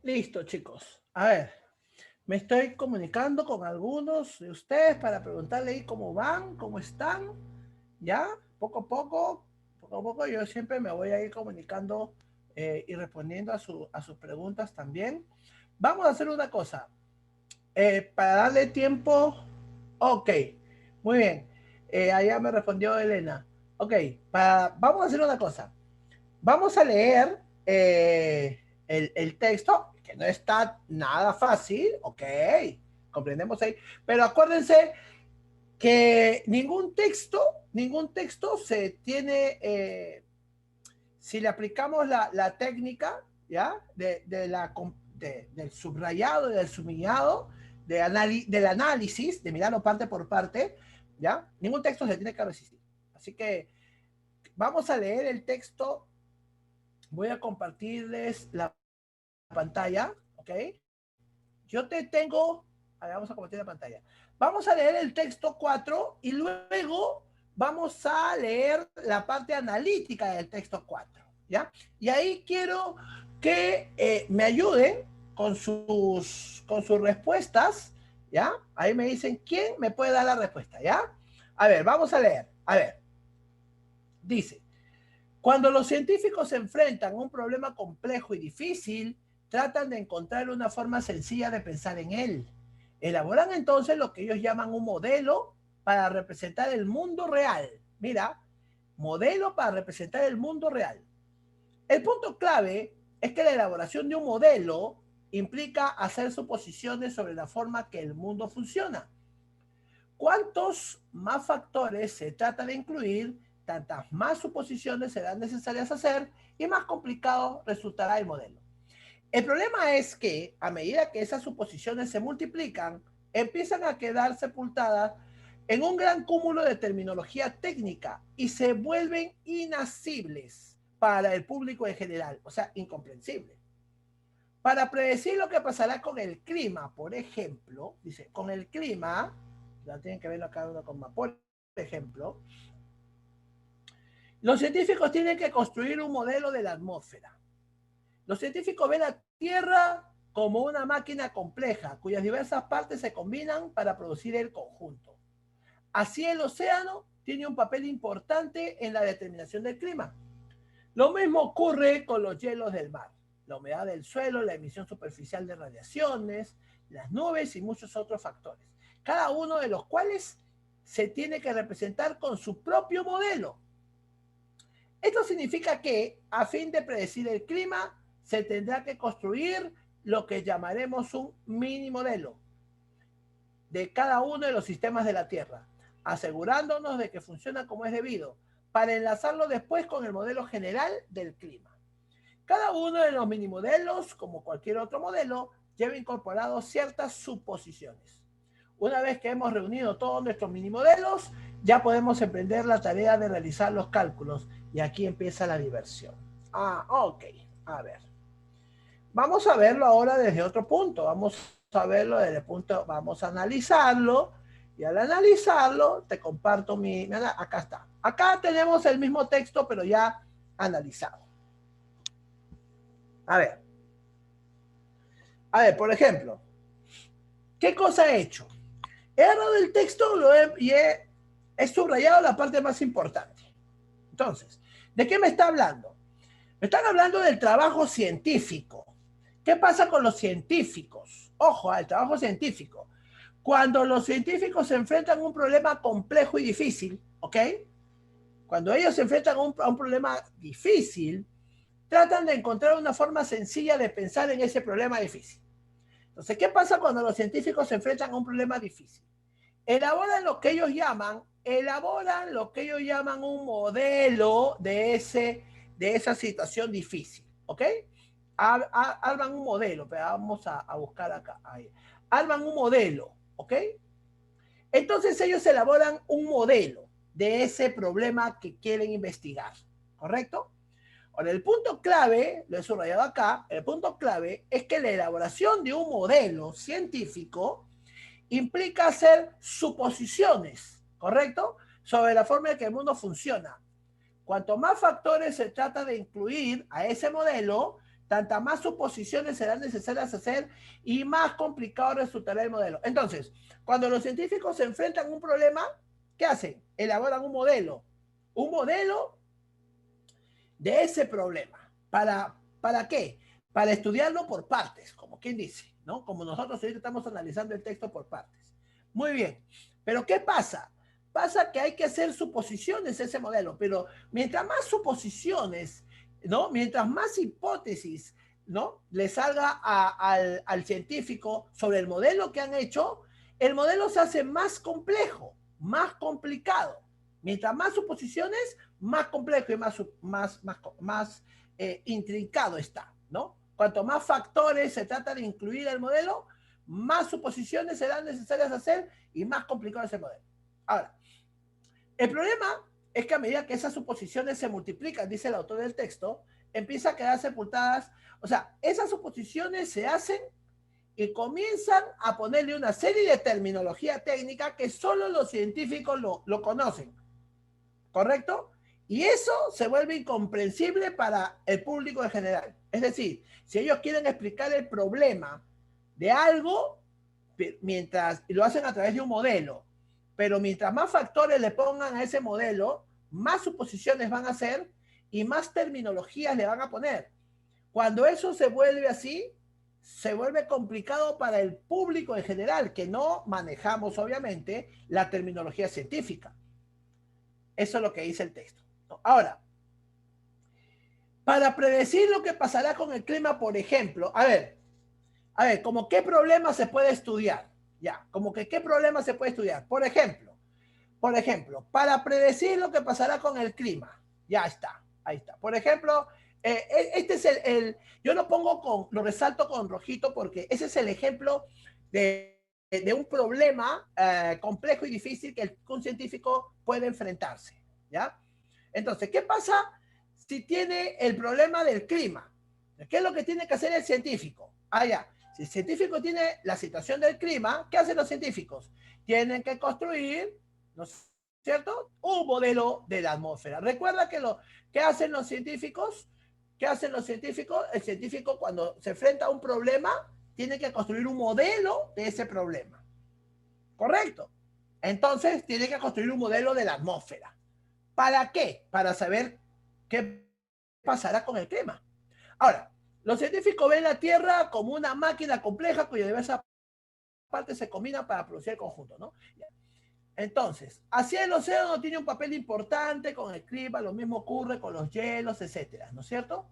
Listo, chicos. A ver, me estoy comunicando con algunos de ustedes para preguntarle ahí cómo van, cómo están. Ya, poco a poco, yo siempre me voy a ir comunicando y respondiendo a sus preguntas también. Vamos a hacer una cosa. Para darle tiempo, ok, muy bien. Allá me respondió Elena. Ok, vamos a hacer una cosa. Vamos a leer el texto, que no está nada fácil, ok, comprendemos ahí, pero acuérdense que ningún texto se tiene, si le aplicamos la técnica, ¿ya? Del subrayado y del subrayado, del análisis, de mirarlo parte por parte, ¿ya? Ningún texto se tiene que resistir. Así que vamos a leer el texto. Voy a compartirles la pantalla, ¿ok? Yo te tengo, a ver, vamos a compartir la pantalla. Vamos a leer el texto 4 y luego vamos a leer la parte analítica del texto 4, ¿ya? Y ahí quiero que me ayuden con sus respuestas, ¿ya? Ahí me dicen quién me puede dar la respuesta, ¿ya? A ver, vamos a leer. A ver, dice, cuando los científicos se enfrentan a un problema complejo y difícil, tratan de encontrar una forma sencilla de pensar en él. Elaboran entonces lo que ellos llaman un modelo para representar el mundo real. Mira, modelo para representar el mundo real. El punto clave es que la elaboración de un modelo implica hacer suposiciones sobre la forma que el mundo funciona. ¿Cuántos más factores se trata de incluir? Tantas más suposiciones serán necesarias hacer y más complicado resultará el modelo. El problema es que a medida que esas suposiciones se multiplican, empiezan a quedar sepultadas en un gran cúmulo de terminología técnica y se vuelven inasibles para el público en general, o sea, incomprensibles. Para predecir lo que pasará con el clima, por ejemplo, dice, con el clima, ya tienen que verlo cada uno con más, por ejemplo, los científicos tienen que construir un modelo de la atmósfera. Los científicos ven la Tierra como una máquina compleja, cuyas diversas partes se combinan para producir el conjunto. Así el océano tiene un papel importante en la determinación del clima. Lo mismo ocurre con los hielos del mar, la humedad del suelo, la emisión superficial de radiaciones, las nubes y muchos otros factores, cada uno de los cuales se tiene que representar con su propio modelo. Esto significa que, a fin de predecir el clima, se tendrá que construir lo que llamaremos un mini modelo de cada uno de los sistemas de la Tierra, asegurándonos de que funciona como es debido, para enlazarlo después con el modelo general del clima. Cada uno de los mini modelos, como cualquier otro modelo, lleva incorporado ciertas suposiciones. Una vez que hemos reunido todos nuestros mini modelos, ya podemos emprender la tarea de realizar los cálculos. Y aquí empieza la diversión. Ok. A ver. Vamos a verlo ahora desde otro punto. Vamos a verlo desde el punto, vamos a analizarlo. Y al analizarlo, te comparto acá está. Acá tenemos el mismo texto, pero ya analizado. A ver, por ejemplo, ¿qué cosa he hecho? He agarrado el texto y he subrayado la parte más importante. Entonces, ¿de qué me está hablando? Me están hablando del trabajo científico. ¿Qué pasa con los científicos? Ojo, al trabajo científico. Cuando los científicos se enfrentan a un problema complejo y difícil, ¿ok? Cuando ellos se enfrentan a un problema difícil, tratan de encontrar una forma sencilla de pensar en ese problema difícil. Entonces, ¿qué pasa cuando los científicos se enfrentan a un problema difícil? Elaboran lo que ellos llaman un modelo de esa situación difícil, ¿ok? Arman un modelo, pero vamos a buscar acá. Ahí. Arman un modelo, ¿ok? Entonces ellos elaboran un modelo de ese problema que quieren investigar, ¿correcto? Ahora, el punto clave, lo he subrayado acá, el punto clave es que la elaboración de un modelo científico implica hacer suposiciones, ¿correcto? Sobre la forma en que el mundo funciona. Cuanto más factores se trata de incluir a ese modelo, tantas más suposiciones serán necesarias hacer y más complicado resultará el modelo. Entonces, cuando los científicos se enfrentan a un problema, ¿qué hacen? Elaboran un modelo de ese problema. ¿Para qué? Para estudiarlo por partes, como quien dice, ¿no? Como nosotros ahorita estamos analizando el texto por partes. Muy bien, pero ¿qué pasa? Pasa que hay que hacer suposiciones ese modelo, pero mientras más suposiciones, ¿no? Mientras más hipótesis, ¿no? Le salga al científico sobre el modelo que han hecho, el modelo se hace más complejo, más complicado. Mientras más suposiciones, más complejo y más intrincado está, ¿no? Cuanto más factores se trata de incluir el modelo, más suposiciones serán necesarias hacer y más complicado es el modelo. Ahora, el problema es que a medida que esas suposiciones se multiplican, dice el autor del texto, empiezan a quedar sepultadas. O sea, esas suposiciones se hacen y comienzan a ponerle una serie de terminología técnica que solo los científicos lo conocen. ¿Correcto? Y eso se vuelve incomprensible para el público en general. Es decir, si ellos quieren explicar el problema de algo, mientras lo hacen a través de un modelo, pero mientras más factores le pongan a ese modelo, más suposiciones van a hacer y más terminologías le van a poner. Cuando eso se vuelve así, se vuelve complicado para el público en general, que no manejamos, obviamente, la terminología científica. Eso es lo que dice el texto. Ahora, para predecir lo que pasará con el clima, por ejemplo, a ver, como qué problema se puede estudiar. Ya, como que qué problema se puede estudiar. Por ejemplo, para predecir lo que pasará con el clima. Ya está, ahí está. Por ejemplo, este es yo lo resalto con rojito porque ese es el ejemplo de un problema complejo y difícil que un científico puede enfrentarse, ¿ya? Entonces, ¿qué pasa si tiene el problema del clima? ¿Qué es lo que tiene que hacer el científico? Ya. Si el científico tiene la situación del clima, ¿qué hacen los científicos? Tienen que construir, ¿no es cierto?, un modelo de la atmósfera. Recuerda que ¿qué hacen los científicos? ¿Qué hacen los científicos? El científico, cuando se enfrenta a un problema, tiene que construir un modelo de ese problema. ¿Correcto? Entonces, tiene que construir un modelo de la atmósfera. ¿Para qué? Para saber qué pasará con el clima. Ahora, los científicos ven la Tierra como una máquina compleja cuya diversas partes se combinan para producir el conjunto, ¿no? Entonces, así el océano tiene un papel importante con el clima, lo mismo ocurre con los hielos, etcétera, ¿no es cierto?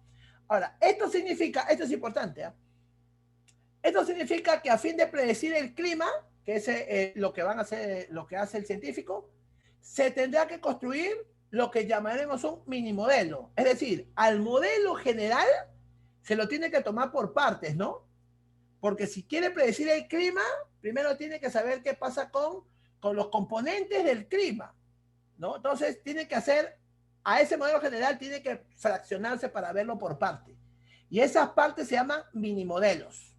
Ahora, esto es importante, ¿eh? Esto significa que a fin de predecir el clima, que es lo que hace el científico, se tendrá que construir lo que llamaremos un mini modelo. Es decir, al modelo general se lo tiene que tomar por partes, ¿no? Porque si quiere predecir el clima, primero tiene que saber qué pasa con los componentes del clima, ¿no? Entonces, tiene que a ese modelo general tiene que fraccionarse para verlo por parte. Y esas partes se llaman mini modelos.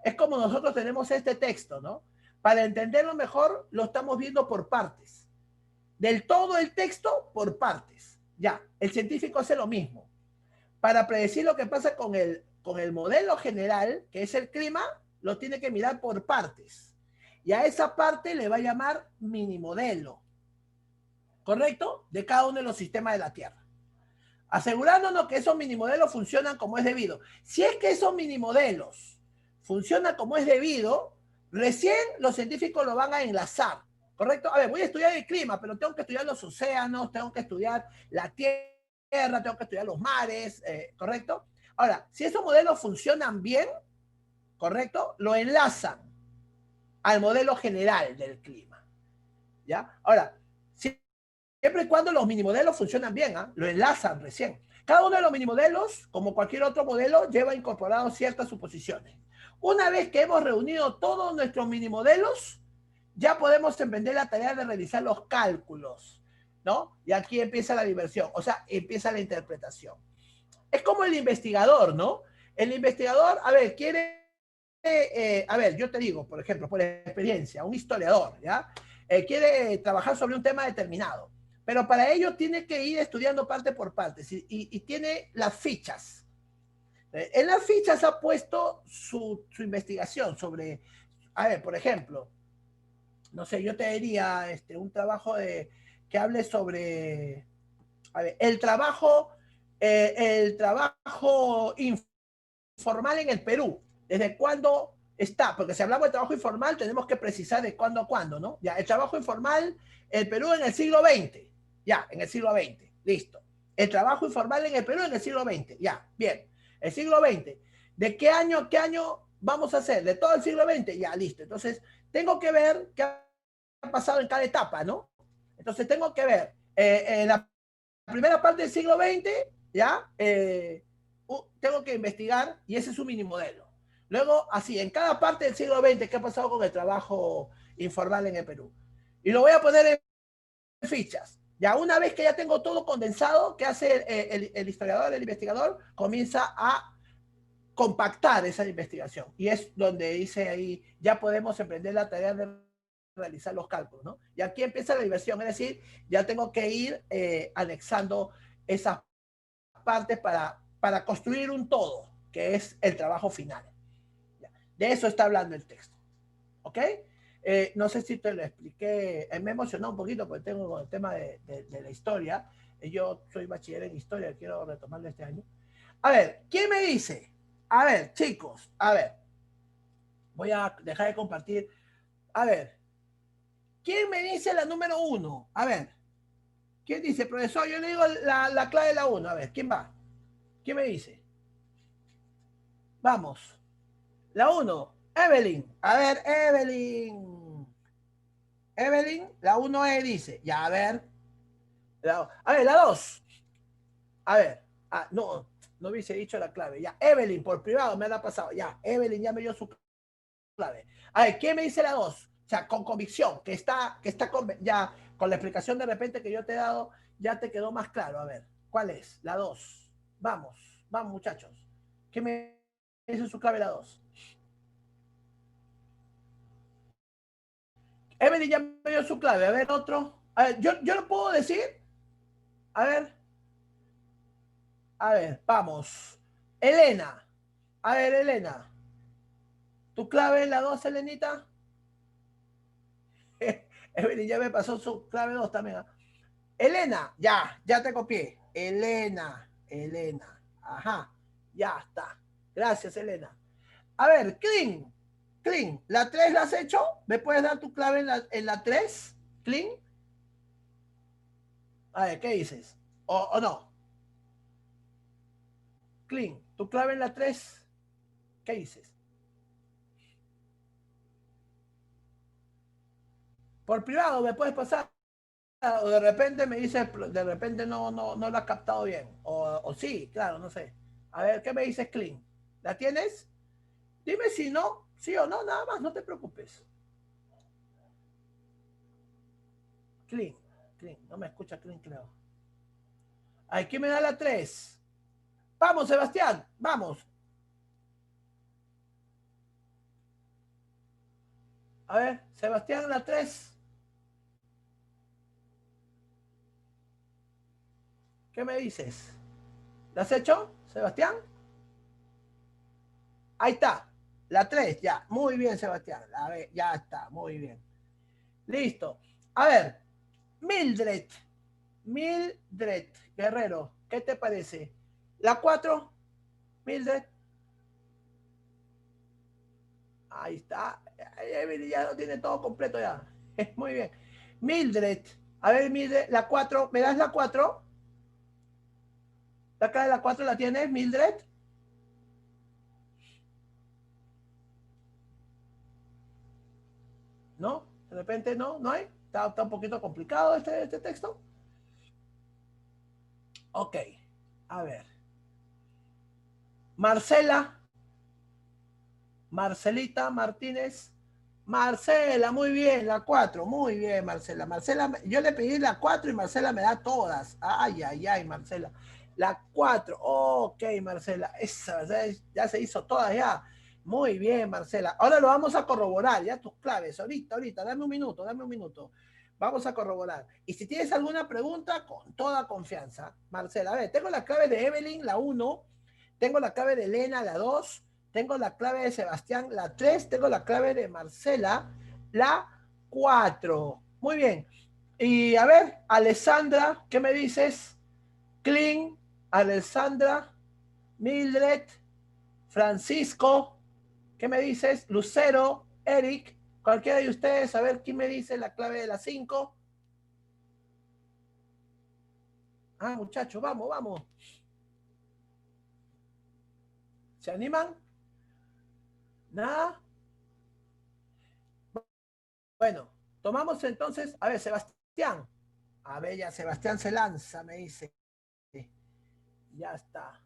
Es como nosotros tenemos este texto, ¿no? Para entenderlo mejor, lo estamos viendo por partes. Del todo el texto, por partes. Ya, el científico hace lo mismo. Para predecir lo que pasa con el modelo general, que es el clima, lo tiene que mirar por partes. Y a esa parte le va a llamar mini modelo. ¿Correcto? De cada uno de los sistemas de la Tierra. Asegurándonos que esos mini modelos funcionan como es debido. Si es que esos mini modelos funcionan como es debido, recién los científicos lo van a enlazar. ¿Correcto? A ver, voy a estudiar el clima, pero tengo que estudiar los océanos, tengo que estudiar la Tierra, tengo que estudiar los mares, ¿correcto? Ahora, si esos modelos funcionan bien, ¿correcto? Lo enlazan al modelo general del clima, ¿ya? Ahora, siempre y cuando los minimodelos funcionan bien, lo enlazan recién. Cada uno de los minimodelos, como cualquier otro modelo, lleva incorporados ciertas suposiciones. Una vez que hemos reunido todos nuestros minimodelos, ya podemos emprender la tarea de realizar los cálculos, ¿no? Y aquí empieza la diversión, o sea, empieza la interpretación. Es como el investigador, ¿no? El investigador, a ver, yo te digo, por ejemplo, por experiencia, un historiador, ¿ya? Quiere trabajar sobre un tema determinado, pero para ello tiene que ir estudiando parte por parte y tiene las fichas En las fichas ha puesto su investigación sobre, a ver, por ejemplo, no sé, yo te diría un trabajo que hable sobre, a ver, el trabajo informal en el Perú. ¿Desde cuándo está? Porque si hablamos de trabajo informal, tenemos que precisar de cuándo a cuándo, ¿no? Ya, el trabajo informal, el Perú en el siglo XX. Ya, en el siglo XX. Listo. El trabajo informal en el Perú en el siglo XX. Ya, bien. El siglo XX. ¿De qué año a qué año vamos a hacer? ¿De todo el siglo XX? Ya, listo. Entonces, tengo que ver qué ha pasado en cada etapa, ¿no? Entonces, tengo que ver en la primera parte del siglo XX, ¿ya? Tengo que investigar y ese es un mini modelo. Luego, así, en cada parte del siglo XX, ¿qué ha pasado con el trabajo informal en el Perú? Y lo voy a poner en fichas. Ya una vez que ya tengo todo condensado, ¿qué hace el historiador, el investigador? Comienza a compactar esa investigación. Y es donde dice ahí, ya podemos emprender la tarea de realizar los cálculos, ¿no? Y aquí empieza la diversión, es decir, ya tengo que ir anexando esas partes para construir un todo, que es el trabajo final. De eso está hablando el texto. ¿Ok? No sé si te lo expliqué, me emocionó un poquito porque tengo el tema de la historia. Yo soy bachiller en historia, quiero retomarlo este año. A ver, ¿quién me dice? A ver, chicos, a ver. Voy a dejar de compartir. A ver, ¿quién me dice la número 1? A ver, ¿quién dice, profesor? Yo le digo la clave de la 1. A ver, ¿quién va? ¿Quién me dice? Vamos. La 1, Evelyn. A ver, Evelyn. Evelyn, la 1E dice. Ya, a ver. A ver, la 2. A ver. No, no hubiese dicho la clave. Ya, Evelyn, por privado me la ha pasado. Ya, Evelyn ya me dio su clave. A ver, ¿quién me dice la 2? O sea, con convicción, ya con la explicación de repente que yo te he dado, ya te quedó más claro. A ver, ¿cuál es? La 2. Vamos, vamos muchachos. ¿Quién me dice su clave la 2? Evelyn ya me dio su clave. A ver, otro. A ver, yo lo puedo decir. A ver, vamos. Elena. A ver, Elena. ¿Tu clave es la 2, Elenita? Evelyn ya me pasó su clave 2 también. Elena, ya te copié. Elena. Ajá, ya está. Gracias, Elena. A ver, Clean, ¿la 3 la has hecho? ¿Me puedes dar tu clave en la 3? Clean. A ver, ¿qué dices? ¿O no? Clean, ¿tu clave en la 3? ¿Qué dices? Por privado me puedes pasar. O de repente me dices, de repente no lo has captado bien. O sí, claro, no sé. A ver, ¿qué me dices, Clean? ¿La tienes? Dime si no, sí o no, nada más, no te preocupes. Clean, no me escucha Clean, creo. Ay, ¿quién me da la 3? Vamos, Sebastián, vamos. A ver, Sebastián, la 3. ¿Qué me dices? ¿La has hecho, Sebastián? Ahí está, la 3, ya. Muy bien, Sebastián. A ver, ya está, muy bien. Listo. A ver, Mildred Guerrero, ¿qué te parece? La 4, Mildred. Ahí está. Evelyn ya lo tiene todo completo ya. Muy bien. Mildred. A ver, Mildred, la 4. ¿Me das la 4? ¿La cara de la 4 la tienes, Mildred? ¿No? De repente no, ¿no hay? Está un poquito complicado este texto. Ok. A ver. Marcelita Martínez. Marcela, muy bien, la 4, muy bien, Marcela. Marcela, yo le pedí la 4 y Marcela me da todas. Ay, Marcela. La 4, ok, Marcela. Esa, ya se hizo todas ya. Muy bien, Marcela. Ahora lo vamos a corroborar, ya tus claves. Ahorita, dame un minuto. Vamos a corroborar. Y si tienes alguna pregunta, con toda confianza, Marcela. A ver, tengo la clave de Evelyn, la 1, tengo la clave de Elena, la 2, tengo la clave de Sebastián, la 3, tengo la clave de Marcela, la 4. Muy bien. Y a ver, Alessandra, ¿qué me dices? Clint, Alessandra, Mildred, Francisco, ¿qué me dices? Lucero, Eric, cualquiera de ustedes, a ver quién me dice la clave de la 5. Ah, muchachos, vamos, vamos. ¿Se animan? ¿Nada? Bueno, tomamos entonces, a ver, Sebastián. A ver, ya Sebastián se lanza, me dice. Ya está.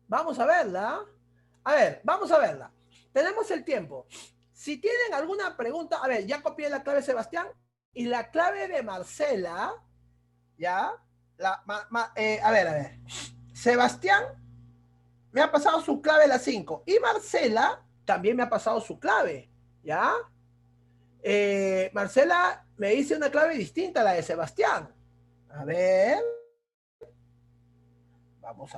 Vamos a verla. A ver, vamos a verla. Tenemos el tiempo. Si tienen alguna pregunta, a ver, ya copié la clave de Sebastián y la clave de Marcela, ¿ya? A ver. Sebastián me ha pasado su clave la 5 y Marcela también me ha pasado su clave, ¿ya? Marcela me dice una clave distinta a la de Sebastián. A ver. Vamos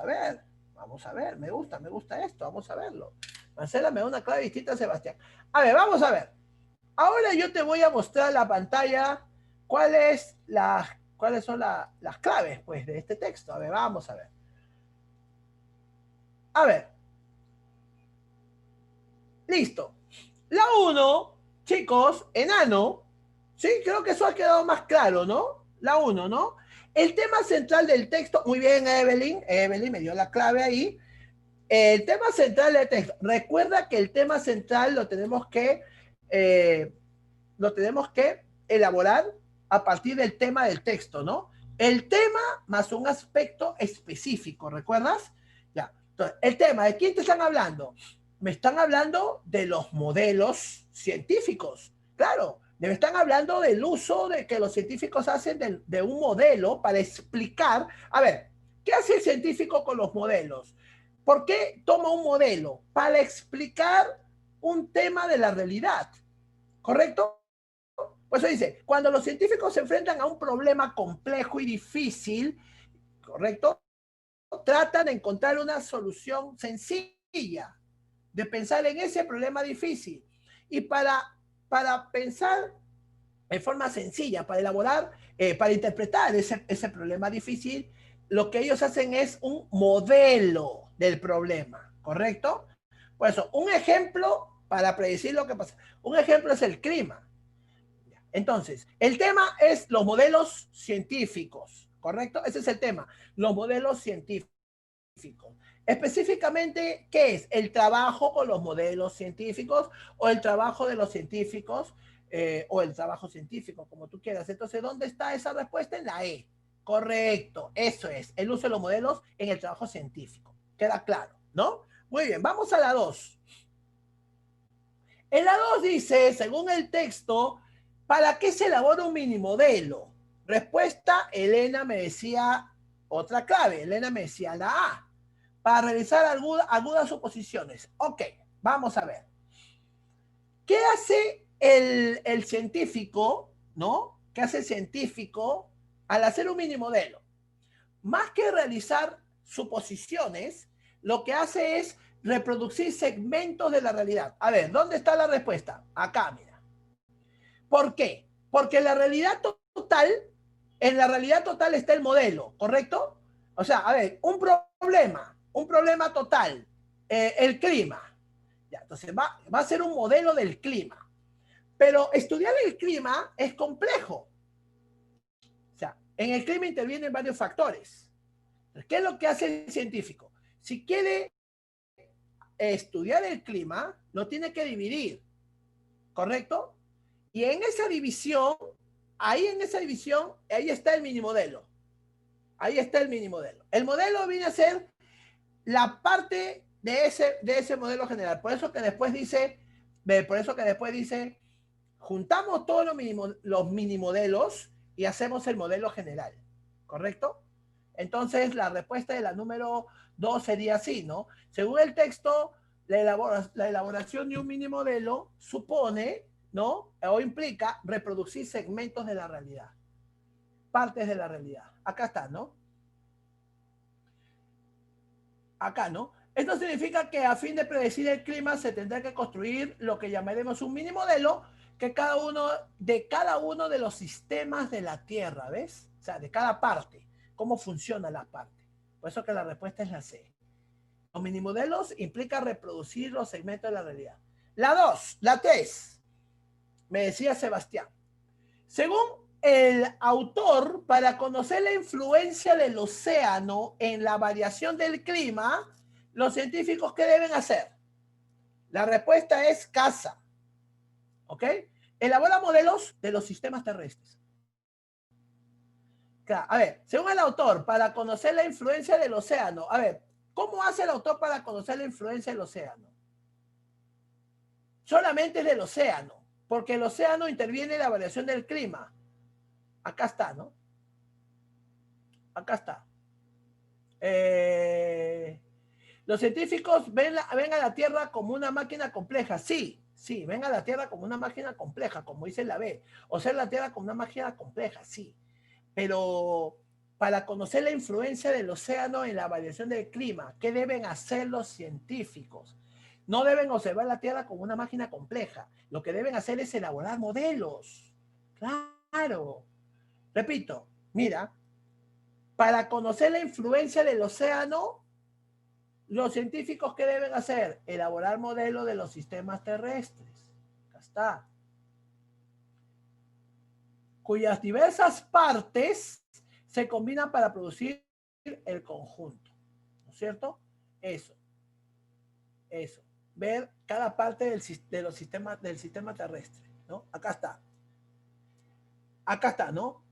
a ver, me gusta esto, vamos a verlo. Marcela me da una clave distinta a Sebastián. A ver, vamos a ver. Ahora yo te voy a mostrar la pantalla cuáles son las claves pues, de este texto. A ver, vamos a ver. A ver. Listo. La 1, chicos, enano. Sí, creo que eso ha quedado más claro, ¿no? La 1, ¿no? El tema central del texto, muy bien, Evelyn me dio la clave ahí. El tema central del texto, recuerda que el tema central lo tenemos que elaborar a partir del tema del texto, ¿no? El tema más un aspecto específico, ¿recuerdas? Ya. Entonces, el tema, ¿de quién te están hablando? Me están hablando de los modelos científicos, claro. Me están hablando del uso de que los científicos hacen de un modelo para explicar, a ver, ¿qué hace el científico con los modelos? ¿Por qué toma un modelo? Para explicar un tema de la realidad, ¿correcto? Por eso dice, cuando los científicos se enfrentan a un problema complejo y difícil, ¿correcto? Tratan de encontrar una solución sencilla, de pensar en ese problema difícil. Y para pensar en forma sencilla, para elaborar, para interpretar ese problema difícil, lo que ellos hacen es un modelo del problema, ¿correcto? Por eso, un ejemplo para predecir lo que pasa. Un ejemplo es el clima. Entonces, el tema es los modelos científicos, ¿correcto? Ese es el tema, los modelos científicos. Específicamente, ¿qué es? El trabajo con los modelos científicos o el trabajo de los científicos o el trabajo científico, como tú quieras. Entonces, ¿dónde está esa respuesta? En la E. Correcto, eso es, el uso de los modelos en el trabajo científico. Queda claro, ¿no? Muy bien, vamos a la 2. En la 2 dice, según el texto, ¿para qué se elabora un minimodelo? Respuesta, Elena me decía otra clave. Elena me decía la A. Para realizar agudas suposiciones. Ok, vamos a ver. ¿Qué hace el científico, no? ¿Qué hace el científico al hacer un minimodelo? Más que realizar suposiciones, lo que hace es reproducir segmentos de la realidad. A ver, ¿dónde está la respuesta? Acá, mira. ¿Por qué? Porque en la realidad total está el modelo, ¿correcto? O sea, a ver, un problema total, el clima. Ya, entonces va a ser un modelo del clima. Pero estudiar el clima es complejo. O sea, en el clima intervienen varios factores. ¿Qué es lo que hace el científico? Si quiere estudiar el clima, lo tiene que dividir, ¿correcto? Y en esa división, ahí está el minimodelo. Ahí está el minimodelo. El modelo viene a ser la parte de ese modelo general. Por eso que después dice, juntamos todos los minimodelos y hacemos el modelo general, ¿correcto? Entonces, la respuesta de la número 2 sería así, ¿no? Según el texto, la elaboración de un minimodelo supone, ¿no? O implica reproducir segmentos de la realidad, partes de la realidad. Acá está, ¿no? Acá, ¿no? Esto significa que a fin de predecir el clima se tendrá que construir lo que llamaremos un mini modelo que cada uno de los sistemas de la Tierra, ¿ves? O sea, de cada parte, cómo funcionan las partes. Por eso que la respuesta es la C. Los mini modelos implica reproducir los segmentos de la realidad. La 3, me decía Sebastián. Según el autor, para conocer la influencia del océano en la variación del clima, los científicos, ¿qué deben hacer? La respuesta es casa. ¿Ok? Elabora modelos de los sistemas terrestres. Claro, a ver, según el autor, para conocer la influencia del océano, a ver, ¿cómo hace el autor para conocer la influencia del océano? Solamente del océano, porque el océano interviene en la variación del clima. Acá está, ¿no? Acá está. Los científicos ven a la Tierra como una máquina compleja. Sí, ven a la Tierra como una máquina compleja, como dice la B. O sea, la Tierra como una máquina compleja, sí. Pero para conocer la influencia del océano en la variación del clima, ¿qué deben hacer los científicos? No deben observar la Tierra como una máquina compleja. Lo que deben hacer es elaborar modelos. Claro. Repito, mira, para conocer la influencia del océano, los científicos, ¿qué deben hacer? Elaborar modelos de los sistemas terrestres. Acá está. Cuyas diversas partes se combinan para producir el conjunto. ¿No es cierto? Eso. Ver cada parte del sistema terrestre, ¿no? Acá está, ¿no?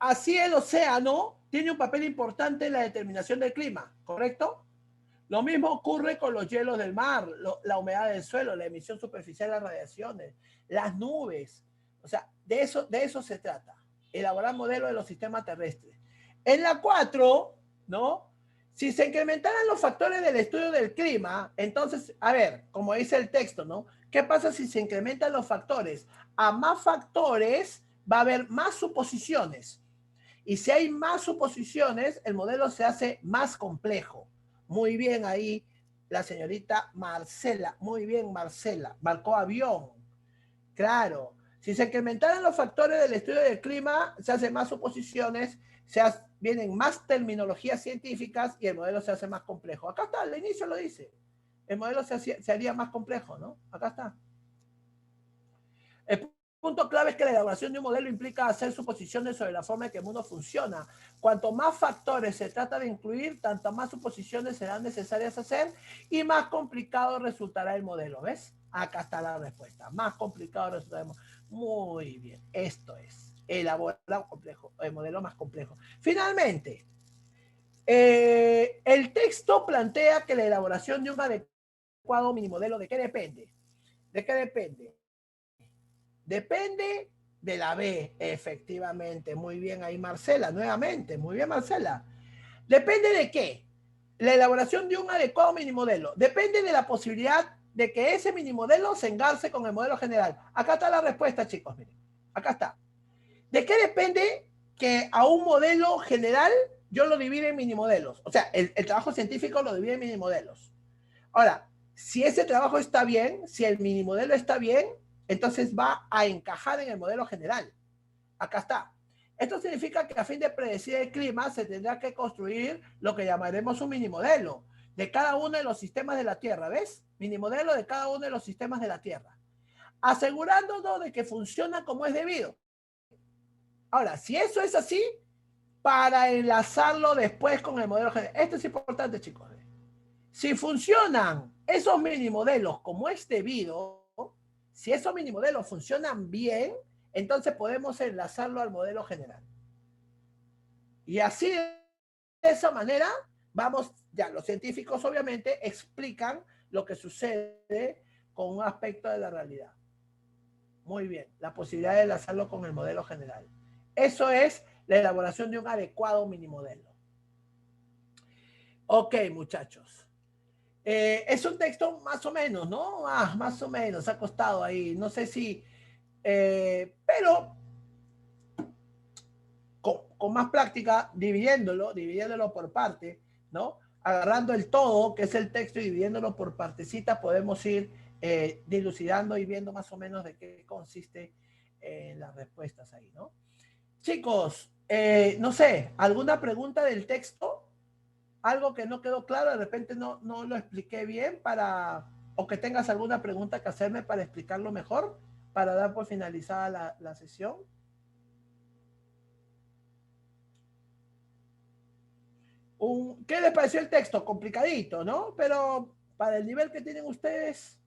Así el océano tiene un papel importante en la determinación del clima, ¿correcto? Lo mismo ocurre con los hielos del mar, la humedad del suelo, la emisión superficial de las radiaciones, las nubes. O sea, de eso se trata. Elaborar modelos de los sistemas terrestres. En la 4, ¿no? Si se incrementaran los factores del estudio del clima, entonces, a ver, como dice el texto, ¿no? ¿Qué pasa si se incrementan los factores? A más factores va a haber más suposiciones. Y si hay más suposiciones, el modelo se hace más complejo. Muy bien ahí la señorita Marcela. Muy bien, Marcela. Marcó avión. Claro. Si se incrementaran los factores del estudio del clima, se hacen más suposiciones, vienen más terminologías científicas y el modelo se hace más complejo. Acá está, al inicio lo dice. El modelo se haría más complejo, ¿no? Acá está. El punto clave es que la elaboración de un modelo implica hacer suposiciones sobre la forma en que el mundo funciona. Cuanto más factores se trata de incluir, tanto más suposiciones serán necesarias hacer y más complicado resultará el modelo. ¿Ves? Acá está la respuesta. Más complicado resultará el modelo. Muy bien. Esto es elaborar el modelo más complejo. Finalmente, el texto plantea que la elaboración de un adecuado minimodelo, ¿de qué depende? ¿De qué depende? Depende de la B, efectivamente. Muy bien ahí, Marcela, nuevamente. Muy bien, Marcela. ¿Depende de qué? La elaboración de un adecuado minimodelo. Depende de la posibilidad de que ese minimodelo se engarce con el modelo general. Acá está la respuesta, chicos. Miren, acá está. ¿De qué depende que a un modelo general yo lo divide en minimodelos? O sea, el trabajo científico lo divide en minimodelos. Ahora, si ese trabajo está bien, si el minimodelo está bien, entonces va a encajar en el modelo general. Acá está. Esto significa que a fin de predecir el clima se tendrá que construir lo que llamaremos un minimodelo de cada uno de los sistemas de la Tierra, ¿ves? Minimodelo de cada uno de los sistemas de la Tierra, asegurándonos de que funciona como es debido. Ahora, si eso es así, para enlazarlo después con el modelo general. Esto es importante, chicos. Si funcionan esos minimodelos como es debido, si esos minimodelos funcionan bien, entonces podemos enlazarlo al modelo general. Y así, de esa manera, los científicos obviamente explican lo que sucede con un aspecto de la realidad. Muy bien, la posibilidad de enlazarlo con el modelo general. Eso es la elaboración de un adecuado minimodelo. Ok, muchachos. Es un texto más o menos, ¿no? Más o menos, ha costado ahí. No sé si... pero con más práctica, dividiéndolo por parte, ¿no? agarrando el todo, que es el texto, y dividiéndolo por partecitas, podemos ir dilucidando y viendo más o menos de qué consiste las respuestas ahí, ¿no? Chicos, no sé, ¿alguna pregunta del texto? Algo que no quedó claro, de repente no lo expliqué bien o que tengas alguna pregunta que hacerme para explicarlo mejor, para dar por finalizada la sesión. ¿Qué les pareció el texto? Complicadito, ¿no? Pero para el nivel que tienen ustedes,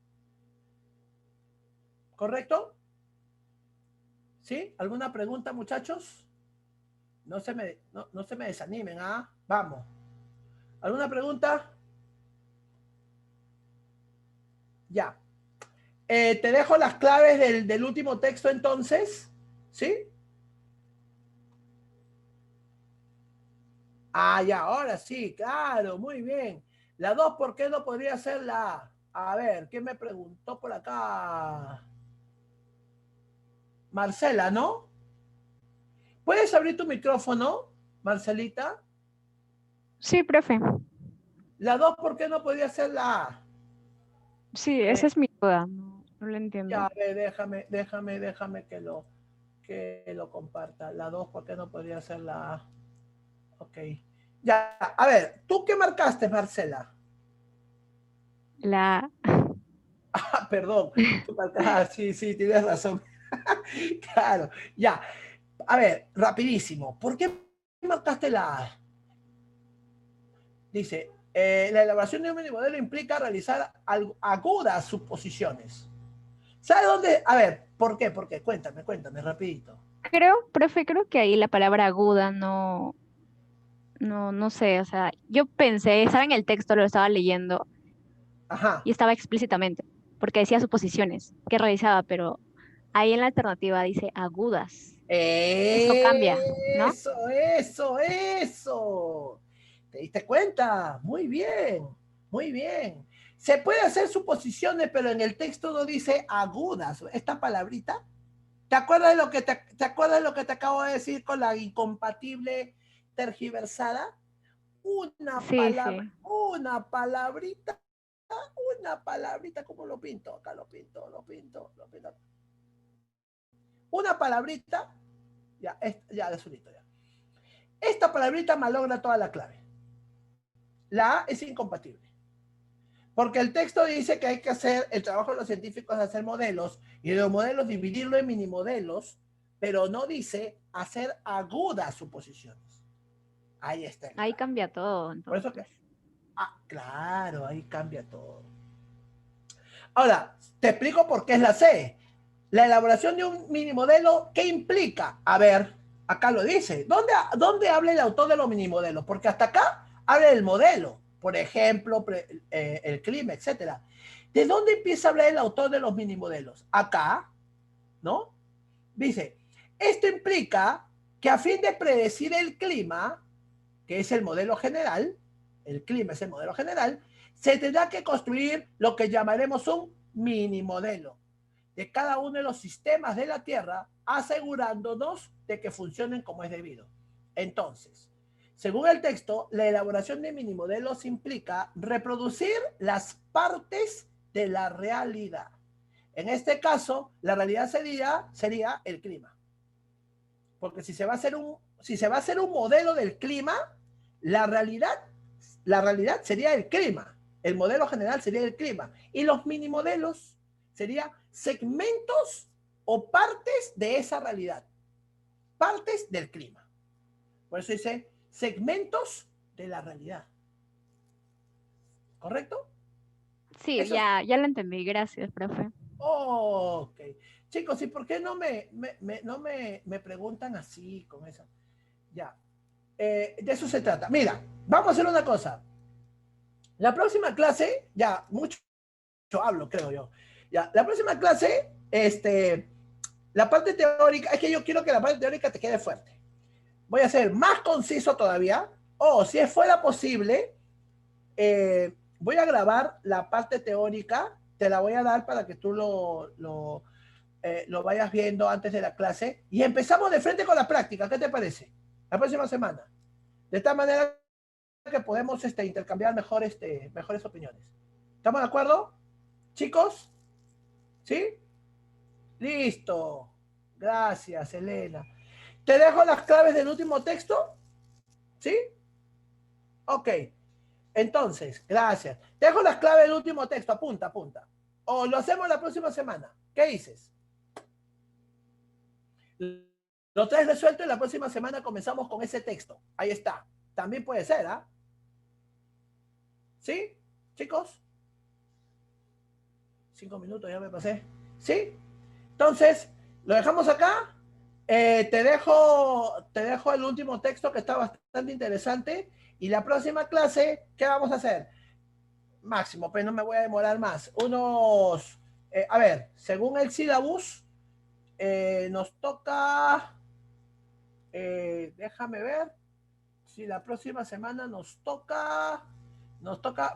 ¿correcto? ¿Sí? ¿Alguna pregunta, muchachos? No se me desanimen, ¿ah? Vamos. ¿Alguna pregunta? Ya. Te dejo las claves del último texto entonces, ¿sí? Ah, ya, ahora sí, claro, muy bien. La 2, ¿por qué no podría ser la A? A ver, ¿quién me preguntó por acá? Marcela, ¿no? ¿Puedes abrir tu micrófono, Marcelita? Sí, profe. La 2, ¿por qué no podría ser la A? Sí, esa es mi duda. No lo Ya, entiendo. a ver, déjame que lo comparta. La 2, ¿por qué no podría ser la A? Ok. Ya, a ver, ¿tú qué marcaste, Marcela? La... Ah, perdón. Sí, tienes razón. Claro, ya. A ver, rapidísimo. ¿Por qué marcaste la A? Dice, la elaboración de un minimodelo implica realizar agudas suposiciones. ¿Sabe dónde? A ver, ¿por qué? ¿Por qué? Cuéntame, rapidito. Profe, creo que ahí la palabra aguda no sé, o sea, yo pensé, estaba en el texto, lo estaba leyendo Ajá. y estaba explícitamente, porque decía suposiciones que realizaba, pero ahí en la alternativa dice agudas. Eso cambia, ¿no? Eso. ¿Te diste cuenta? Muy bien, muy bien. Se puede hacer suposiciones, pero en el texto no dice agudas. Esta palabrita. ¿Te acuerdas de te acuerdas de lo que te acabo de decir con la incompatible tergiversada? Sí, sí. Una palabrita, ¿cómo lo pinto? Acá lo pinto. Una palabrita, ya, de solito ya. Esta palabrita malogra toda la clave. La A es incompatible. Porque el texto dice que hay que hacer, el trabajo de los científicos es hacer modelos, y de los modelos dividirlo en minimodelos, pero no dice hacer agudas suposiciones. Ahí está el Ahí clave. cambia todo, Por eso que, entonces. claro, ahí cambia todo. Ahora, te explico por qué es la C. La elaboración de un minimodelo, ¿qué implica? A ver, acá lo dice. ¿Dónde habla el autor de los minimodelos? Porque hasta acá habla del modelo, por ejemplo, el clima, etcétera. ¿De dónde empieza a hablar el autor de los minimodelos? Acá, ¿no? Dice, esto implica que a fin de predecir el clima, que es el modelo general, el clima es el modelo general, se tendrá que construir lo que llamaremos un minimodelo de cada uno de los sistemas de la Tierra, asegurándonos de que funcionen como es debido. Entonces, según el texto, la elaboración de minimodelos implica reproducir las partes de la realidad. En este caso, la realidad sería el clima. Porque si se va a hacer un modelo del clima, la realidad sería el clima. El modelo general sería el clima. Y los minimodelos serían segmentos o partes de esa realidad. Partes del clima. Por eso dice segmentos de la realidad. ¿Correcto? Sí, Eso es. ya lo entendí. Gracias, profe. Ok. Chicos, ¿y por qué no me preguntan así con eso? Ya. De eso se trata. Mira, vamos a hacer una cosa. La próxima clase, ya, mucho hablo, creo yo. Ya, la próxima clase, la parte teórica, es que yo quiero que la parte teórica te quede fuerte. Voy a ser más conciso todavía, o si fuera posible, voy a grabar la parte teórica, te la voy a dar para que tú lo vayas viendo antes de la clase, y empezamos de frente con la práctica. ¿Qué te parece? La próxima semana. De esta manera que podemos intercambiar mejores opiniones. ¿Estamos de acuerdo? ¿Chicos? ¿Sí? Listo. Gracias, Elena. ¿Te dejo las claves del último texto? ¿Sí? Ok. Entonces, gracias. Te dejo las claves del último texto. Apunta, apunta. O lo hacemos la próxima semana. ¿Qué dices? Lo traes resuelto y la próxima semana comenzamos con ese texto. Ahí está. También puede ser, ¿ah? ¿Sí? ¿Chicos? 5 minutos, ya me pasé. ¿Sí? Entonces, lo dejamos acá. Te dejo el último texto que está bastante interesante. Y la próxima clase, ¿qué vamos a hacer? Máximo, pero no me voy a demorar más. A ver, según el sílabus, nos toca... déjame ver si la próxima semana nos toca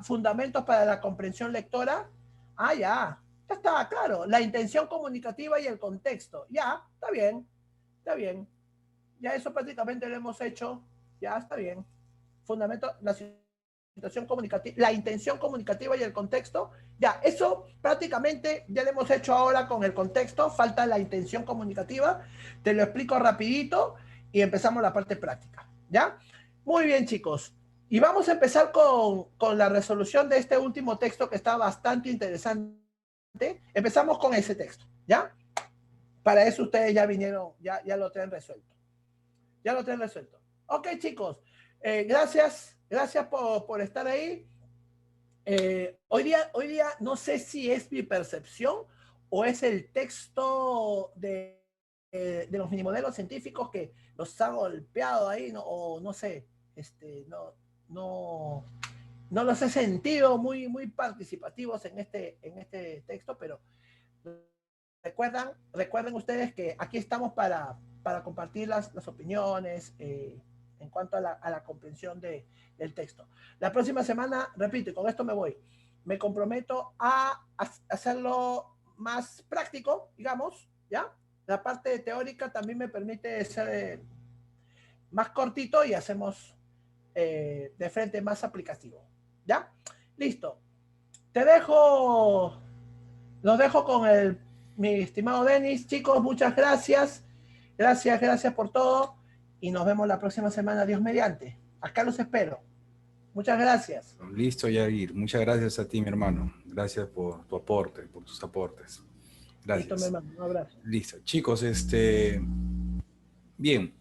fundamentos para la comprensión lectora. Ah, ya está, claro, la intención comunicativa y el contexto. Ya, está bien, ya eso prácticamente lo hemos hecho. Ya está bien. Fundamento, la situación comunicativa, la intención comunicativa y el contexto. Ya, eso prácticamente ya lo hemos hecho ahora con el contexto. Falta la intención comunicativa. Te lo explico rapidito y empezamos la parte práctica. ¿Ya? Muy bien, chicos. Y vamos a empezar con la resolución de este último texto que está bastante interesante. Empezamos con ese texto. ¿Ya? Para eso ustedes ya vinieron, ya lo tienen resuelto. Ya lo tienen resuelto. Ok, chicos. Gracias por estar ahí. Hoy día no sé si es mi percepción o es el texto de los minimodelos científicos que los ha golpeado ahí, ¿no? O no sé, no los he sentido muy participativos en este texto, pero recuerden ustedes que aquí estamos para compartir las opiniones en cuanto a la comprensión del texto. La próxima semana, repito, y con esto me voy, me comprometo a hacerlo más práctico, digamos, ¿ya? La parte teórica también me permite ser más cortito y hacemos de frente más aplicativo, ¿ya? Listo. Los dejo con mi estimado Denis. Chicos, muchas gracias. Gracias por todo. Y nos vemos la próxima semana, Dios mediante. Acá los espero. Muchas gracias. Listo, Yair. Muchas gracias a ti, mi hermano. Gracias por tu aporte, por tus aportes. Gracias. Listo, mi hermano. Un abrazo. Listo. Chicos, bien.